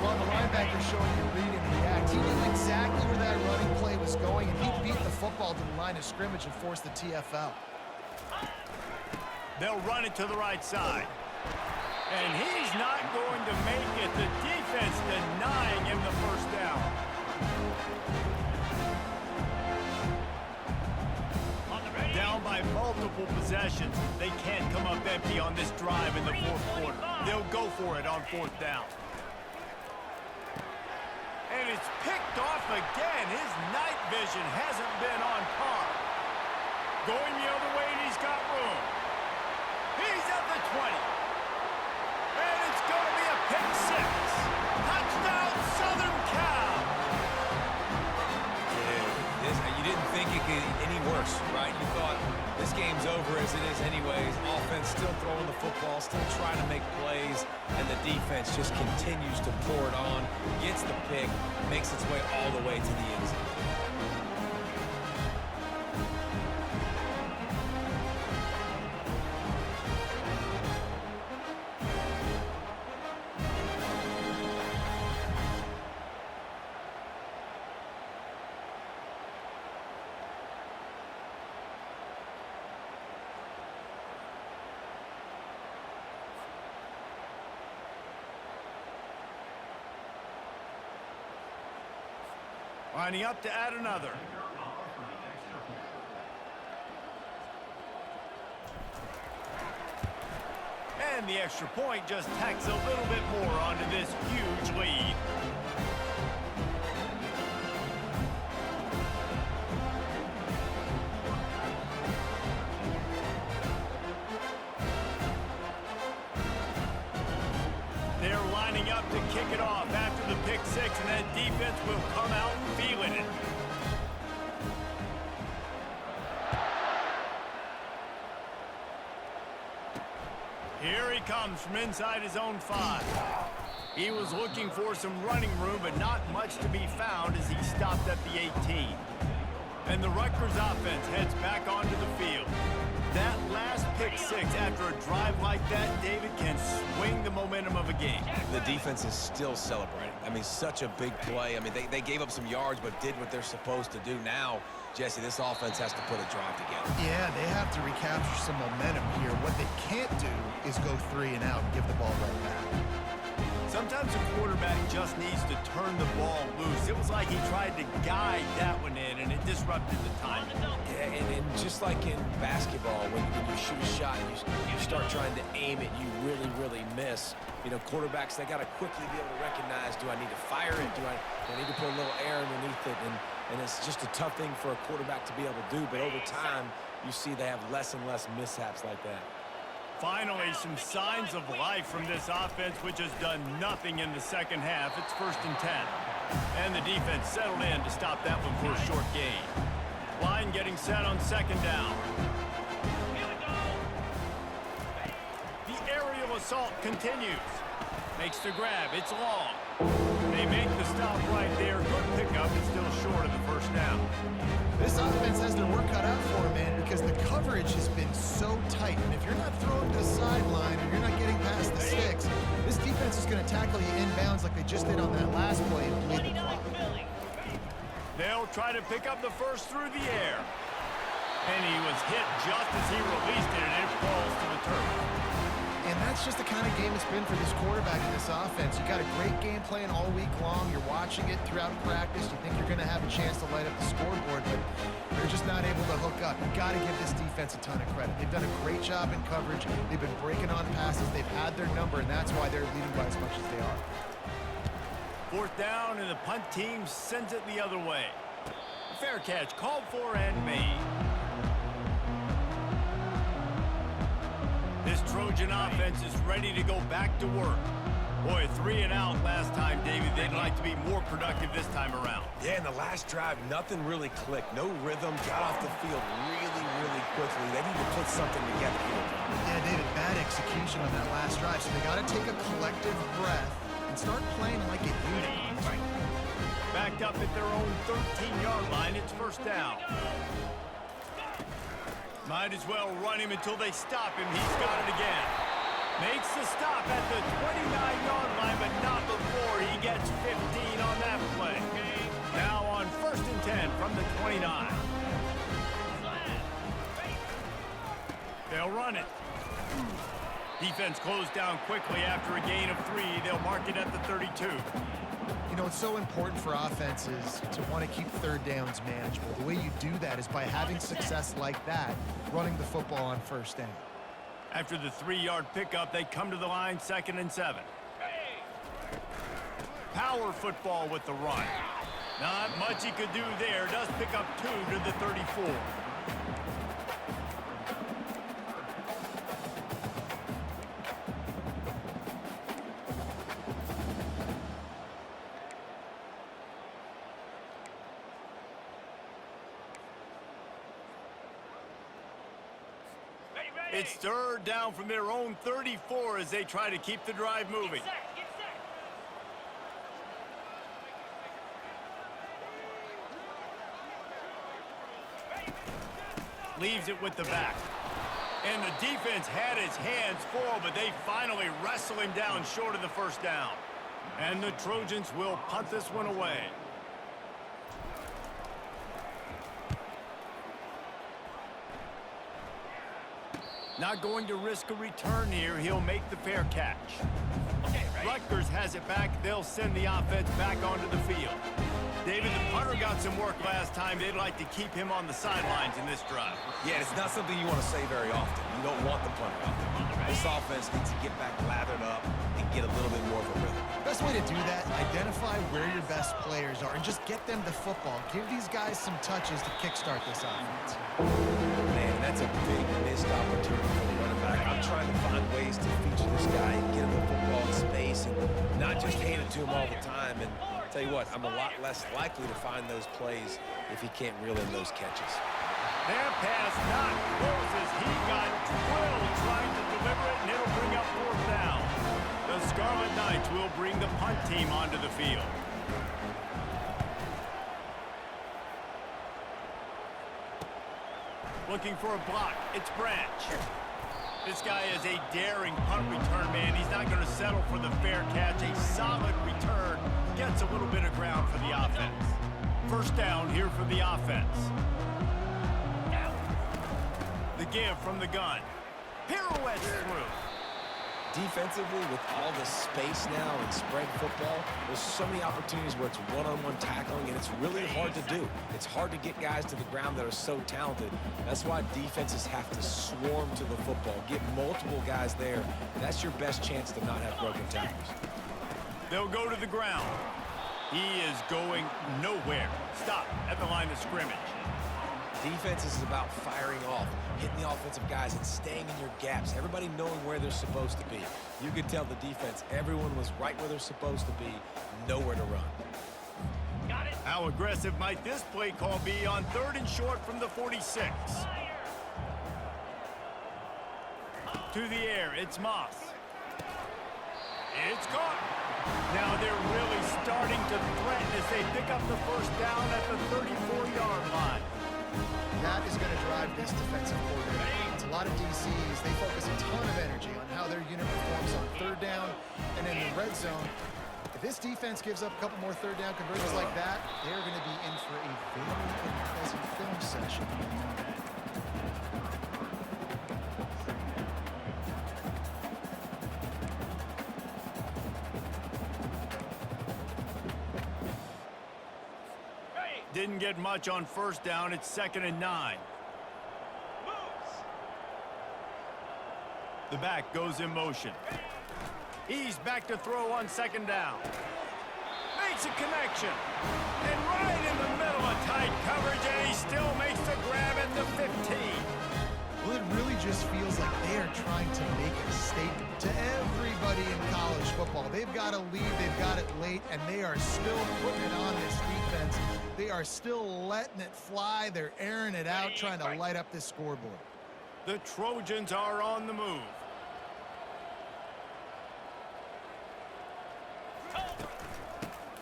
Well, the linebacker's showing you read and react. He knew exactly where that running play was going, and he beat the football to the line of scrimmage and forced the TFL. They'll run it to the right side. And he's not going to make it. The defense denying him the first down. Down by multiple possessions. They can't come up empty on this drive in the fourth quarter. They'll go for it on 4th down. And it's picked off again. His night vision hasn't been on par. Going the other way, and he's got room. He's at the 20. And it's going to be a pick 6. Touchdown, Southern Cal. You didn't think it could get any worse, right? You thought this game's over as it is anyways. Offense still throwing the football, still trying to make plays, and the defense just continues to pour it on, gets the pick, makes its way all the way to the end zone. Lining up to add another. And the extra point just tacks a little bit more onto this huge lead. They're lining up to kick it off after the pick six, and that defense will come out feeling it. Here he comes from inside his own 5. He was looking for some running room, but not much to be found as he stopped at the 18. And the Rutgers offense heads back onto the field. That last pick six after a drive like that, David, can swing the momentum of a game. The defense is still celebrating. I mean, such a big play. I mean, they gave up some yards but did what they're supposed to do. Now, Jesse, this offense has to put a drive together. Yeah, they have to recapture some momentum here. What they can't do is go 3 and out and give the ball right back. Sometimes a quarterback just needs to turn the ball loose. It was like he tried to guide that one in, and it disrupted the timing. Yeah, and just like in basketball, when you shoot a shot and you start trying to aim it, you really miss. You know, quarterbacks, they got to quickly be able to recognize, do I need to fire it? Do I need to put a little air underneath it? And it's just a tough thing for a quarterback to be able to do. But over time, you see they have less and less mishaps like that. Finally, some signs of life from this offense, which has done nothing in the second half. It's 1st and 10. And the defense settled in to stop that one for a short gain. Line getting set on 2nd down. The aerial assault continues. Makes the grab. It's long. They make the stop right there. Good pickup. It's still short of the 1st down. This offense has their work cut out for them, man, because the coverage has been so tight. And if you're not throwing to the sideline or you're not getting past the sticks, this defense is going to tackle you inbounds like they just did on that last play and bleed the clock. They'll try to pick up the first through the air. And he was hit just as he released it, and it falls to the turf. And that's just the kind of game it's been for this quarterback in this offense. You got a great game plan all week long. You're watching it throughout practice. You think you're going to have a chance to light up the scoreboard, but they're just not able to hook up. You've got to give this defense a ton of credit. They've done a great job in coverage. They've been breaking on passes. They've had their number, and that's why they're leading by as much as they are. 4th down, and the punt team sends it the other way. Fair catch called for and made. This Trojan offense is ready to go back to work. Boy, 3 and out last time, David. They'd like to be more productive this time around. Yeah, in the last drive, nothing really clicked. No rhythm, got off the field really quickly. They need to put something together here. Yeah, David, bad execution on that last drive, so they got to take a collective breath and start playing like a unit. Backed up at their own 13-yard line, it's 1st down. Might as well run him until they stop him. He's got it again. Makes the stop at the 29-yard line, but not before he gets 15 on that play. Now on 1st and 10 from the 29. They'll run it. Defense closed down quickly after a gain of 3. They'll mark it at the 32. You know, it's so important for offenses to want to keep 3rd downs manageable. The way you do that is by having success like that, running the football on 1st down. After the 3-yard pickup, they come to the line 2nd and 7. Power football with the run. Not much he could do there. Does pick up 2 to the 34. It's third down from their own 34 as they try to keep the drive moving. Get set. Leaves it with the back. And the defense had his hands full, but they finally wrestle him down short of the first down. And the Trojans will punt this one away. Not going to risk a return here. He'll make the fair catch. Okay, ready? Rutgers has it back. They'll send the offense back onto the field. David, the punter got some work last time. They'd like to keep him on the sidelines in this drive. Yeah, it's not something you want to say very often. You don't want the punter out there. This offense needs to get back lathered up and get a little bit more of a rhythm. Best way to do that, identify where your best players are and just get them the football. Give these guys some touches to kickstart this offense. Man, that's a big missed opportunity for the running back. I'm trying to find ways to feature this guy and get him the football in space and not just hand it to him all the time. And tell you what, I'm a lot less likely to find those plays if he can't reel in those catches. Their pass not close as he got drilled trying to deliver it, and it'll bring up fourth down. The Scarlet Knights will bring the punt team onto the field. Looking for a block. It's Branch. This guy is a daring punt return man. He's not going to settle for the fair catch. A solid return gets a little bit of ground for the offense. First down here for the offense. The give from the gun. Pirouettes through. Defensively, with all the space now and spread football, there's so many opportunities where it's one-on-one tackling, and it's really hard to do. It's hard to get guys to the ground that are so talented. That's why defenses have to swarm to the football, get multiple guys there. That's your best chance to not have broken tackles. They'll go to the ground. He is going nowhere. Stop at the line of scrimmage. Defense is about firing off, hitting the offensive guys and staying in your gaps, everybody knowing where they're supposed to be. You could tell the defense, everyone was right where they're supposed to be, nowhere to run. Got it. How aggressive might this play call be on third and short from the 46? To the air, it's Moss. It's caught. Now they're really starting to threaten as they pick up the first down at the 34-yard line. That is going to drive this defensive coordinator. It's a lot of DCs. They focus a ton of energy on how their unit performs on third down and in the red zone. If this defense gives up a couple more third down conversions like that, they're going to be in for a very unpleasant film session. Didn't get much on first down. It's 2nd and 9. Moves. The back goes in motion. He's back to throw on 2nd down. Makes a connection. And right in the middle of tight coverage, and he still makes the grab at the 15. Well, it really just feels like they are trying to make a statement to everybody in college football. They've got a lead, they've got it late, and they are still putting it on this defense. They are still letting it fly. They're airing it out, trying to light up this scoreboard. The Trojans are on the move.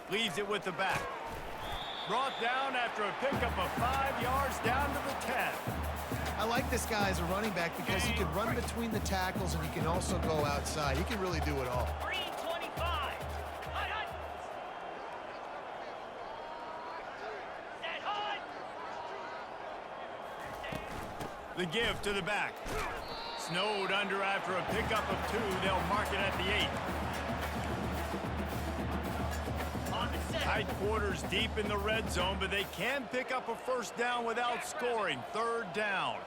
Leaves it with the back. Brought down after a pickup of 5 yards down to the 10. I like this guy as a running back because he can run between the tackles and he can also go outside. He can really do it all. Green 25. Hut. Set hut. The give to the back. Snowed under after a pickup of 2. They'll mark it at the 8. Tight quarters deep in the red zone, but they can pick up a first down without scoring. 3rd down.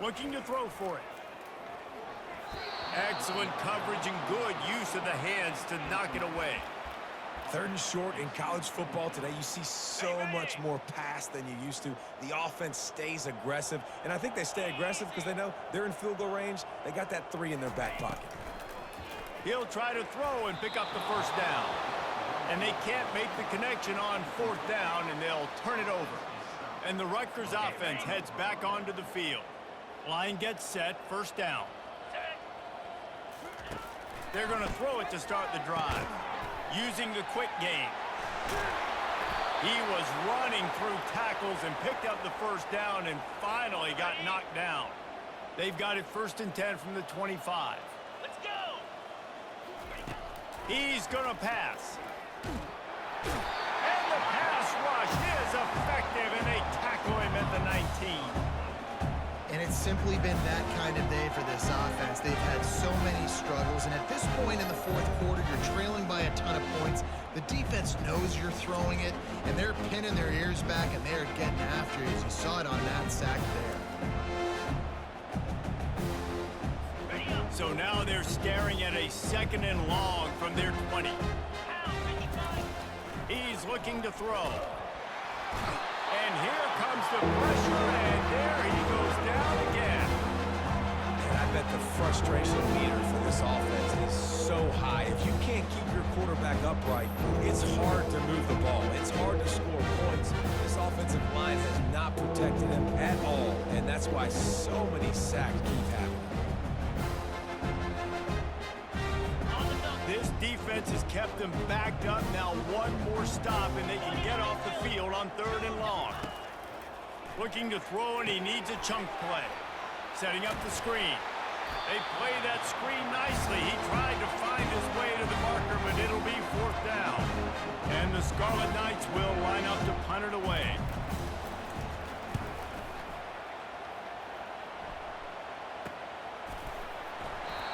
Looking to throw for it. Excellent coverage and good use of the hands to knock it away. 3rd and short in college football today, you see so much more pass than you used to. The offense stays aggressive, and I think they stay aggressive because they know they're in field goal range. They got that 3 in their back pocket. He'll try to throw and pick up the first down. And they can't make the connection on 4th down, and they'll turn it over. And the Rutgers offense heads back onto the field. Line gets set, 1st down. They're going to throw it to start the drive, using the quick game. He was running through tackles and picked up the 1st down and finally got knocked down. They've got it 1st and 10 from the 25. Let's go. He's going to pass. And the pass rush is effective, and they tackle him at the 19. And it's simply been that kind of day for this offense. They've had so many struggles, and at this point in the 4th quarter, you're trailing by a ton of points. The defense knows you're throwing it, and they're pinning their ears back, and they're getting after you, as you saw it on that sack there. So now they're staring at a 2nd and long from their 20. He's looking to throw. And here comes the pressure, and there he goes down again. And I bet the frustration meter for this offense is so high. If you can't keep your quarterback upright, it's hard to move the ball. It's hard to score points. This offensive line has not protected him at all, and that's why so many sacks keep happening. This defense has kept them backed up. Now one more stop, and they can get off the field on 3rd and long. Looking to throw, and he needs a chunk play. Setting up the screen. They play that screen nicely. He tried to find his way to the marker, but it'll be 4th down. And the Scarlet Knights will line up to punt it away.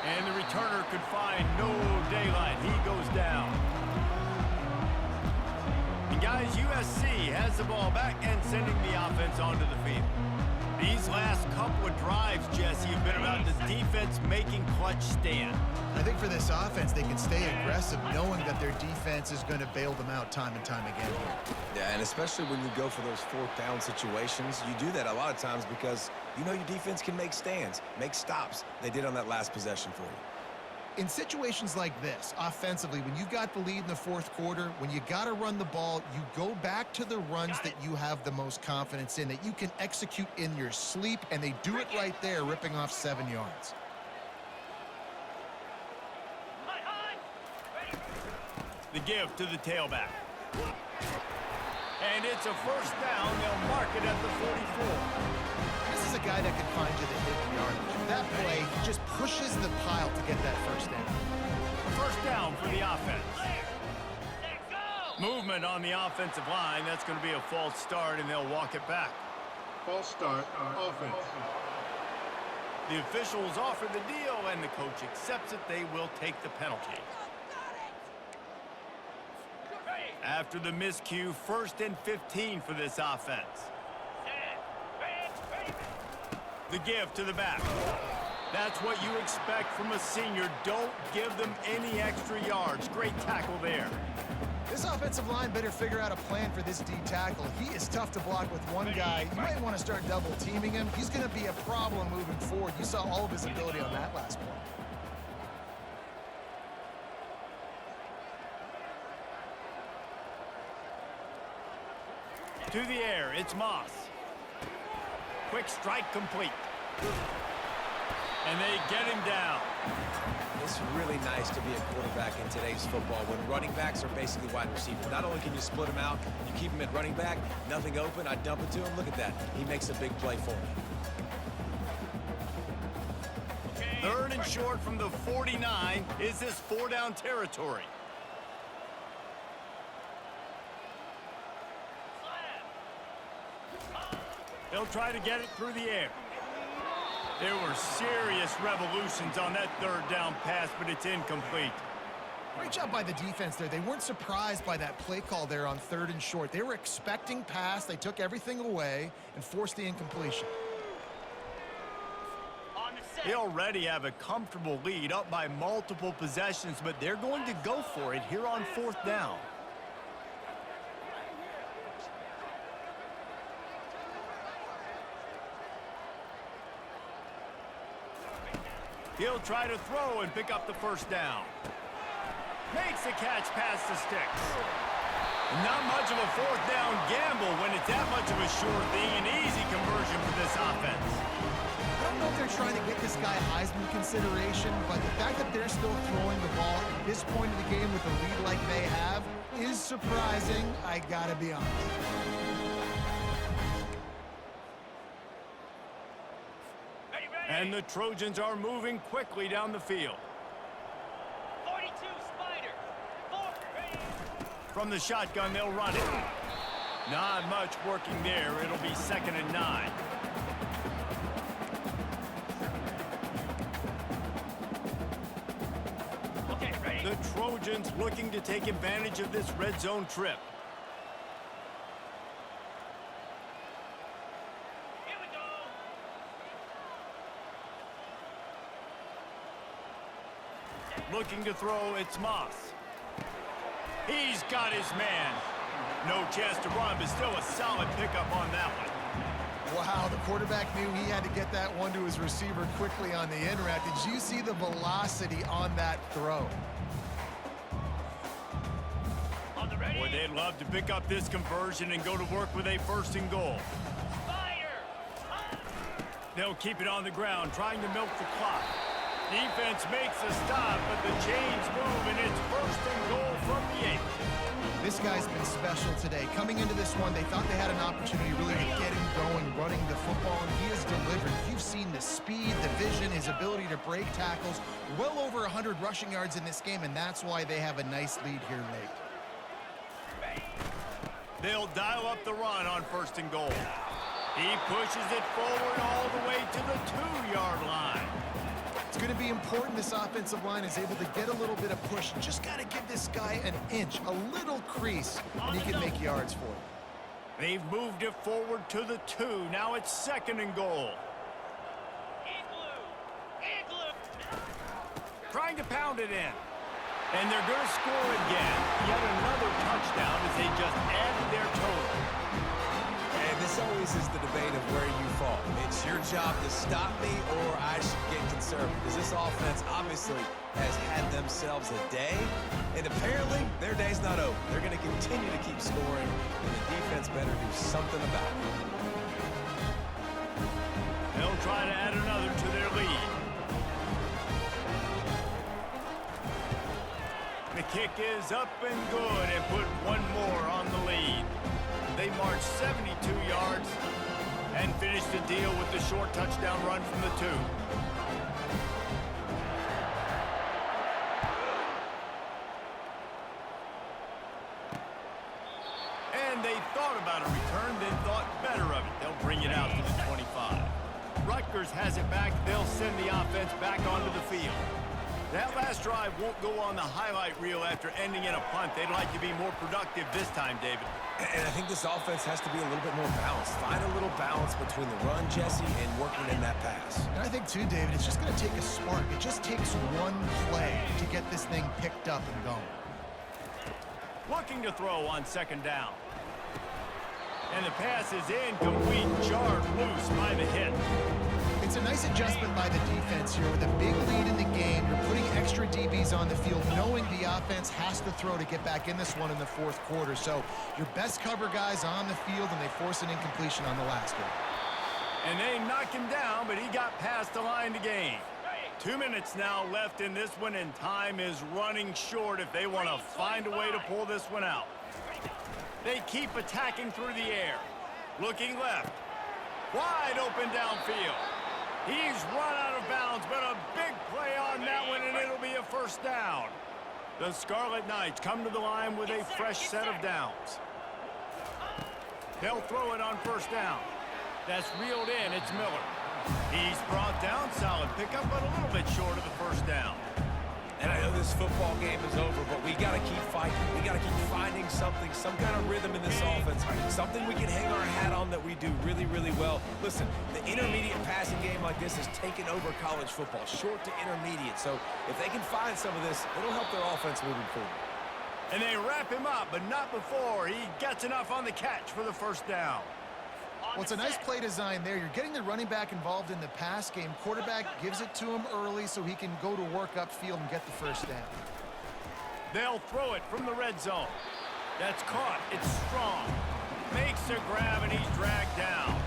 And the returner could find no daylight. He goes down. And guys, USC has the ball back and sending the offense onto the field. These last couple of drives, Jesse, have been about the defense making clutch stand. I think for this offense, they can stay aggressive knowing that their defense is going to bail them out time and time again here. Yeah, and especially when you go for those 4th down situations, you do that a lot of times because you know your defense can make stands, make stops. They did on that last possession for you. In situations like this, offensively, when you got the lead in the 4th quarter, when you got to run the ball, you go back to the runs that you have the most confidence in, that you can execute in your sleep, and they do it right there, ripping off 7 yards. The give to the tailback. And it's a 1st down. They'll mark it at the 44. This is a guy that can find you the hidden yardage. That play, he just pushes the pile to get that 1st down. 1st down for the offense. Movement on the offensive line. That's going to be a false start, and they'll walk it back. False start, offense. The officials offer the deal, and the coach accepts it. They will take the penalty. After the miscue, 1st and 15 for this offense. The give to the back. That's what you expect from a senior. Don't give them any extra yards. Great tackle there. This offensive line better figure out a plan for this D tackle. He is tough to block with one guy. You might want to start double teaming him. He's going to be a problem moving forward. You saw all of his ability on that last play. To the air, it's Moss. Quick strike complete. And they get him down. It's really nice to be a quarterback in today's football when running backs are basically wide receivers. Not only can you split them out, you keep them at running back, nothing open, I dump it to him. Look at that. He makes a big play for me. 3rd and short from the 49. Is this 4-down territory? They'll try to get it through the air. There were serious revolutions on that 3rd down pass, but it's incomplete. Great job by the defense there. They weren't surprised by that play call there on 3rd and short. They were expecting pass. They took everything away and forced the incompletion. They already have a comfortable lead, up by multiple possessions, but they're going to go for it here on 4th down. He'll try to throw and pick up the 1st down. Makes the catch past the sticks. Not much of a fourth down gamble when it's that much of a sure thing. An easy conversion for this offense. I don't know if they're trying to get this guy Heisman consideration, but the fact that they're still throwing the ball at this point of the game with a lead like they have is surprising, I gotta be honest. And the Trojans are moving quickly down the field. 42 Spider. 4 ready. From the shotgun, they'll run it. Not much working there. It'll be 2nd and 9. Okay, ready. The Trojans looking to take advantage of this red zone trip. Here we go. Looking to throw, it's Moss. He's got his man. No chance to run, but still a solid pickup on that one. Wow, the quarterback knew he had to get that one to his receiver quickly on the in route. Did you see the velocity on that throw? On the ready. Boy, they'd love to pick up this conversion and go to work with a 1st and goal. Spider. They'll keep it on the ground, trying to milk the clock. Defense makes a stop, but the chains move, and it's 1st and goal from the 8. This guy's been special today. Coming into this one, they thought they had an opportunity really to get him going, running the football, and he has delivered. You've seen the speed, the vision, his ability to break tackles. Well over 100 rushing yards in this game, and that's why they have a nice lead here late. They'll dial up the run on 1st and goal. He pushes it forward all the way to the 2-yard line. It's going to be important this offensive line is able to get a little bit of push. Just got to give this guy an inch, a little crease, and he can make yards for it. They've moved it forward to the 2. Now it's 2nd and goal. Igloo. Igloo. Trying to pound it in. And they're going to score again. Yet another touchdown as they just added their total. And this always is the debate of where you fall. It's your job to stop me or I should get conservative. Because this offense obviously has had themselves a day. And apparently, their day's not over. They're going to continue to keep scoring. And the defense better do something about it. They'll try to add another to their lead. The kick is up and good and put one more on the lead. They marched 72 yards and finished the deal with the short touchdown run from the 2. And they thought about a return, then thought better of it. They'll bring it out to the 25. Rutgers has it back. They'll send the offense back onto the field. That last drive won't go on the highlight reel after ending in a punt. They'd like to be more productive this time, David. And I think this offense has to be a little bit more balanced. Find a little balance between the run, Jesse, and working in that pass. And I think, too, David, it's just going to take a spark. It just takes one play to get this thing picked up and going. Looking to throw on 2nd down. And the pass is incomplete, jarred loose by the hit. It's a nice adjustment by the defense here. With a big lead in the game, you're putting extra DBs on the field, knowing the offense has to throw to get back in this one in the 4th quarter. So your best cover guys on the field, and they force an incompletion on the last one. And they knock him down, but he got past the line to gain. 2 minutes now left in this one, and time is running short if they want to find a way to pull this one out. They keep attacking through the air. Looking left. Wide open downfield. He's run out of bounds, but a big play on that one, and it'll be a 1st down. The Scarlet Knights come to the line with a fresh set of downs. They'll throw it on 1st down. That's reeled in. It's Miller. He's brought down. Solid pickup, but a little bit short of the 1st down. And I know this football game is over, but we got to keep fighting. We got to keep finding something, some kind of rhythm in this offense, something we can hang our hat on that we do really, really well. Listen, the intermediate passing game like this has taken over college football, short to intermediate. So if they can find some of this, it'll help their offense moving forward. And they wrap him up, but not before he gets enough on the catch for the 1st down. Well, it's a nice play design there. You're getting the running back involved in the pass game. Quarterback gives it to him early so he can go to work upfield and get the 1st down. They'll throw it from the red zone. That's caught. It's strong. Makes a grab, and he's dragged down.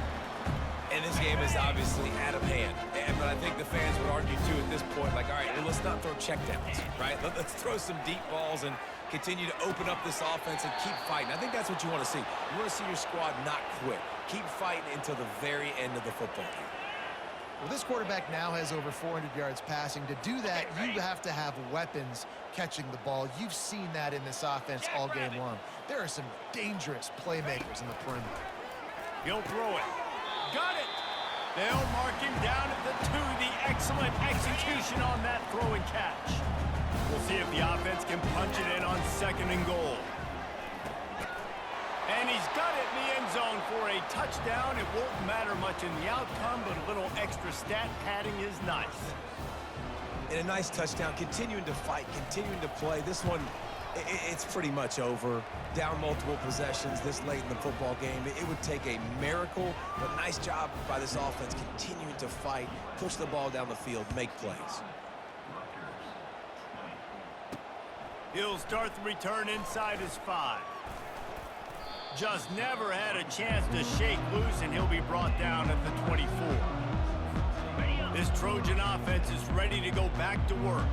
And this game is obviously out of hand. But I think the fans would argue, too, at this point, like, all right, well, let's not throw checkdowns, right? Let's throw some deep balls and continue to open up this offense and keep fighting. I think that's what you want to see. You want to see your squad not quit. Keep fighting until the very end of the football game. Well, this quarterback now has over 400 yards passing. To do that, you have to have weapons catching the ball. You've seen that in this offense all game long. There are some dangerous playmakers in the perimeter. He'll throw it. Got it. They'll mark him down at the 2. The excellent execution on that throw and catch. We'll see if the offense can punch it in on 2nd and goal. And he's got it in the end zone for a touchdown. It won't matter much in the outcome, but a little extra stat padding is nice. And a nice touchdown, continuing to fight, continuing to play. This one, it's pretty much over. Down multiple possessions this late in the football game. It would take a miracle, but nice job by this offense continuing to fight, push the ball down the field, make plays. He'll start the return inside his 5. Just never had a chance to shake loose, and he'll be brought down at the 24. This Trojan offense is ready to go back to work.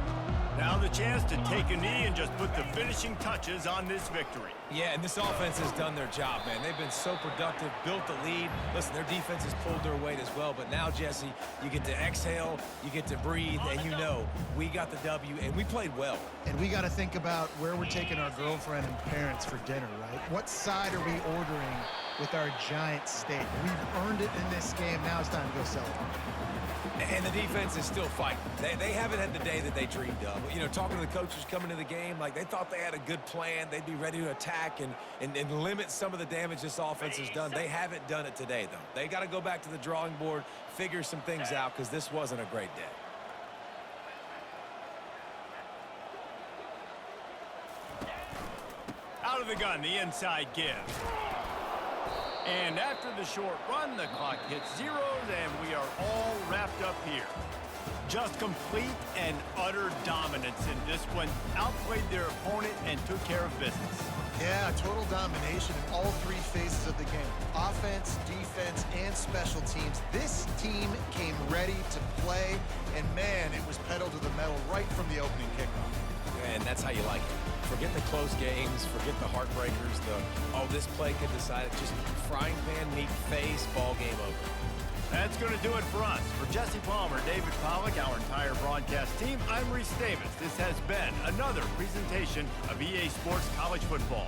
Now the chance to take a knee and just put the finishing touches on this victory. Yeah, and this offense has done their job, man. They've been so productive, built the lead. Listen, their defense has pulled their weight as well, but now, Jesse, you get to exhale, you get to breathe, and you know we got the W, and we played well. And we got to think about where we're taking our girlfriend and parents for dinner, right? What side are we ordering with our giant steak? We've earned it in this game. Now it's time to go celebrate. And the defense is still fighting. They haven't had the day that they dreamed of. You know, talking to the coaches coming to the game, like they thought they had a good plan. They'd be ready to attack and limit some of the damage this offense has done. They haven't done it today, though. They got to go back to the drawing board, figure some things out, because this wasn't a great day. Out of the gun, the inside give. And after the short run, the clock hits zeros, and we are all wrapped up here. Just complete and utter dominance in this one. Outplayed their opponent and took care of business. Yeah, total domination in all 3 phases of the game. Offense, defense, and special teams. This team came ready to play, and man, it was pedal to the metal right from the opening kickoff. And that's how you like it. Forget the close games, forget the heartbreakers, this play could decide it. Just frying pan, meat face, ball game over. That's going to do it for us. For Jesse Palmer, David Pollack, our entire broadcast team, I'm Reese Davis. This has been another presentation of EA Sports College Football.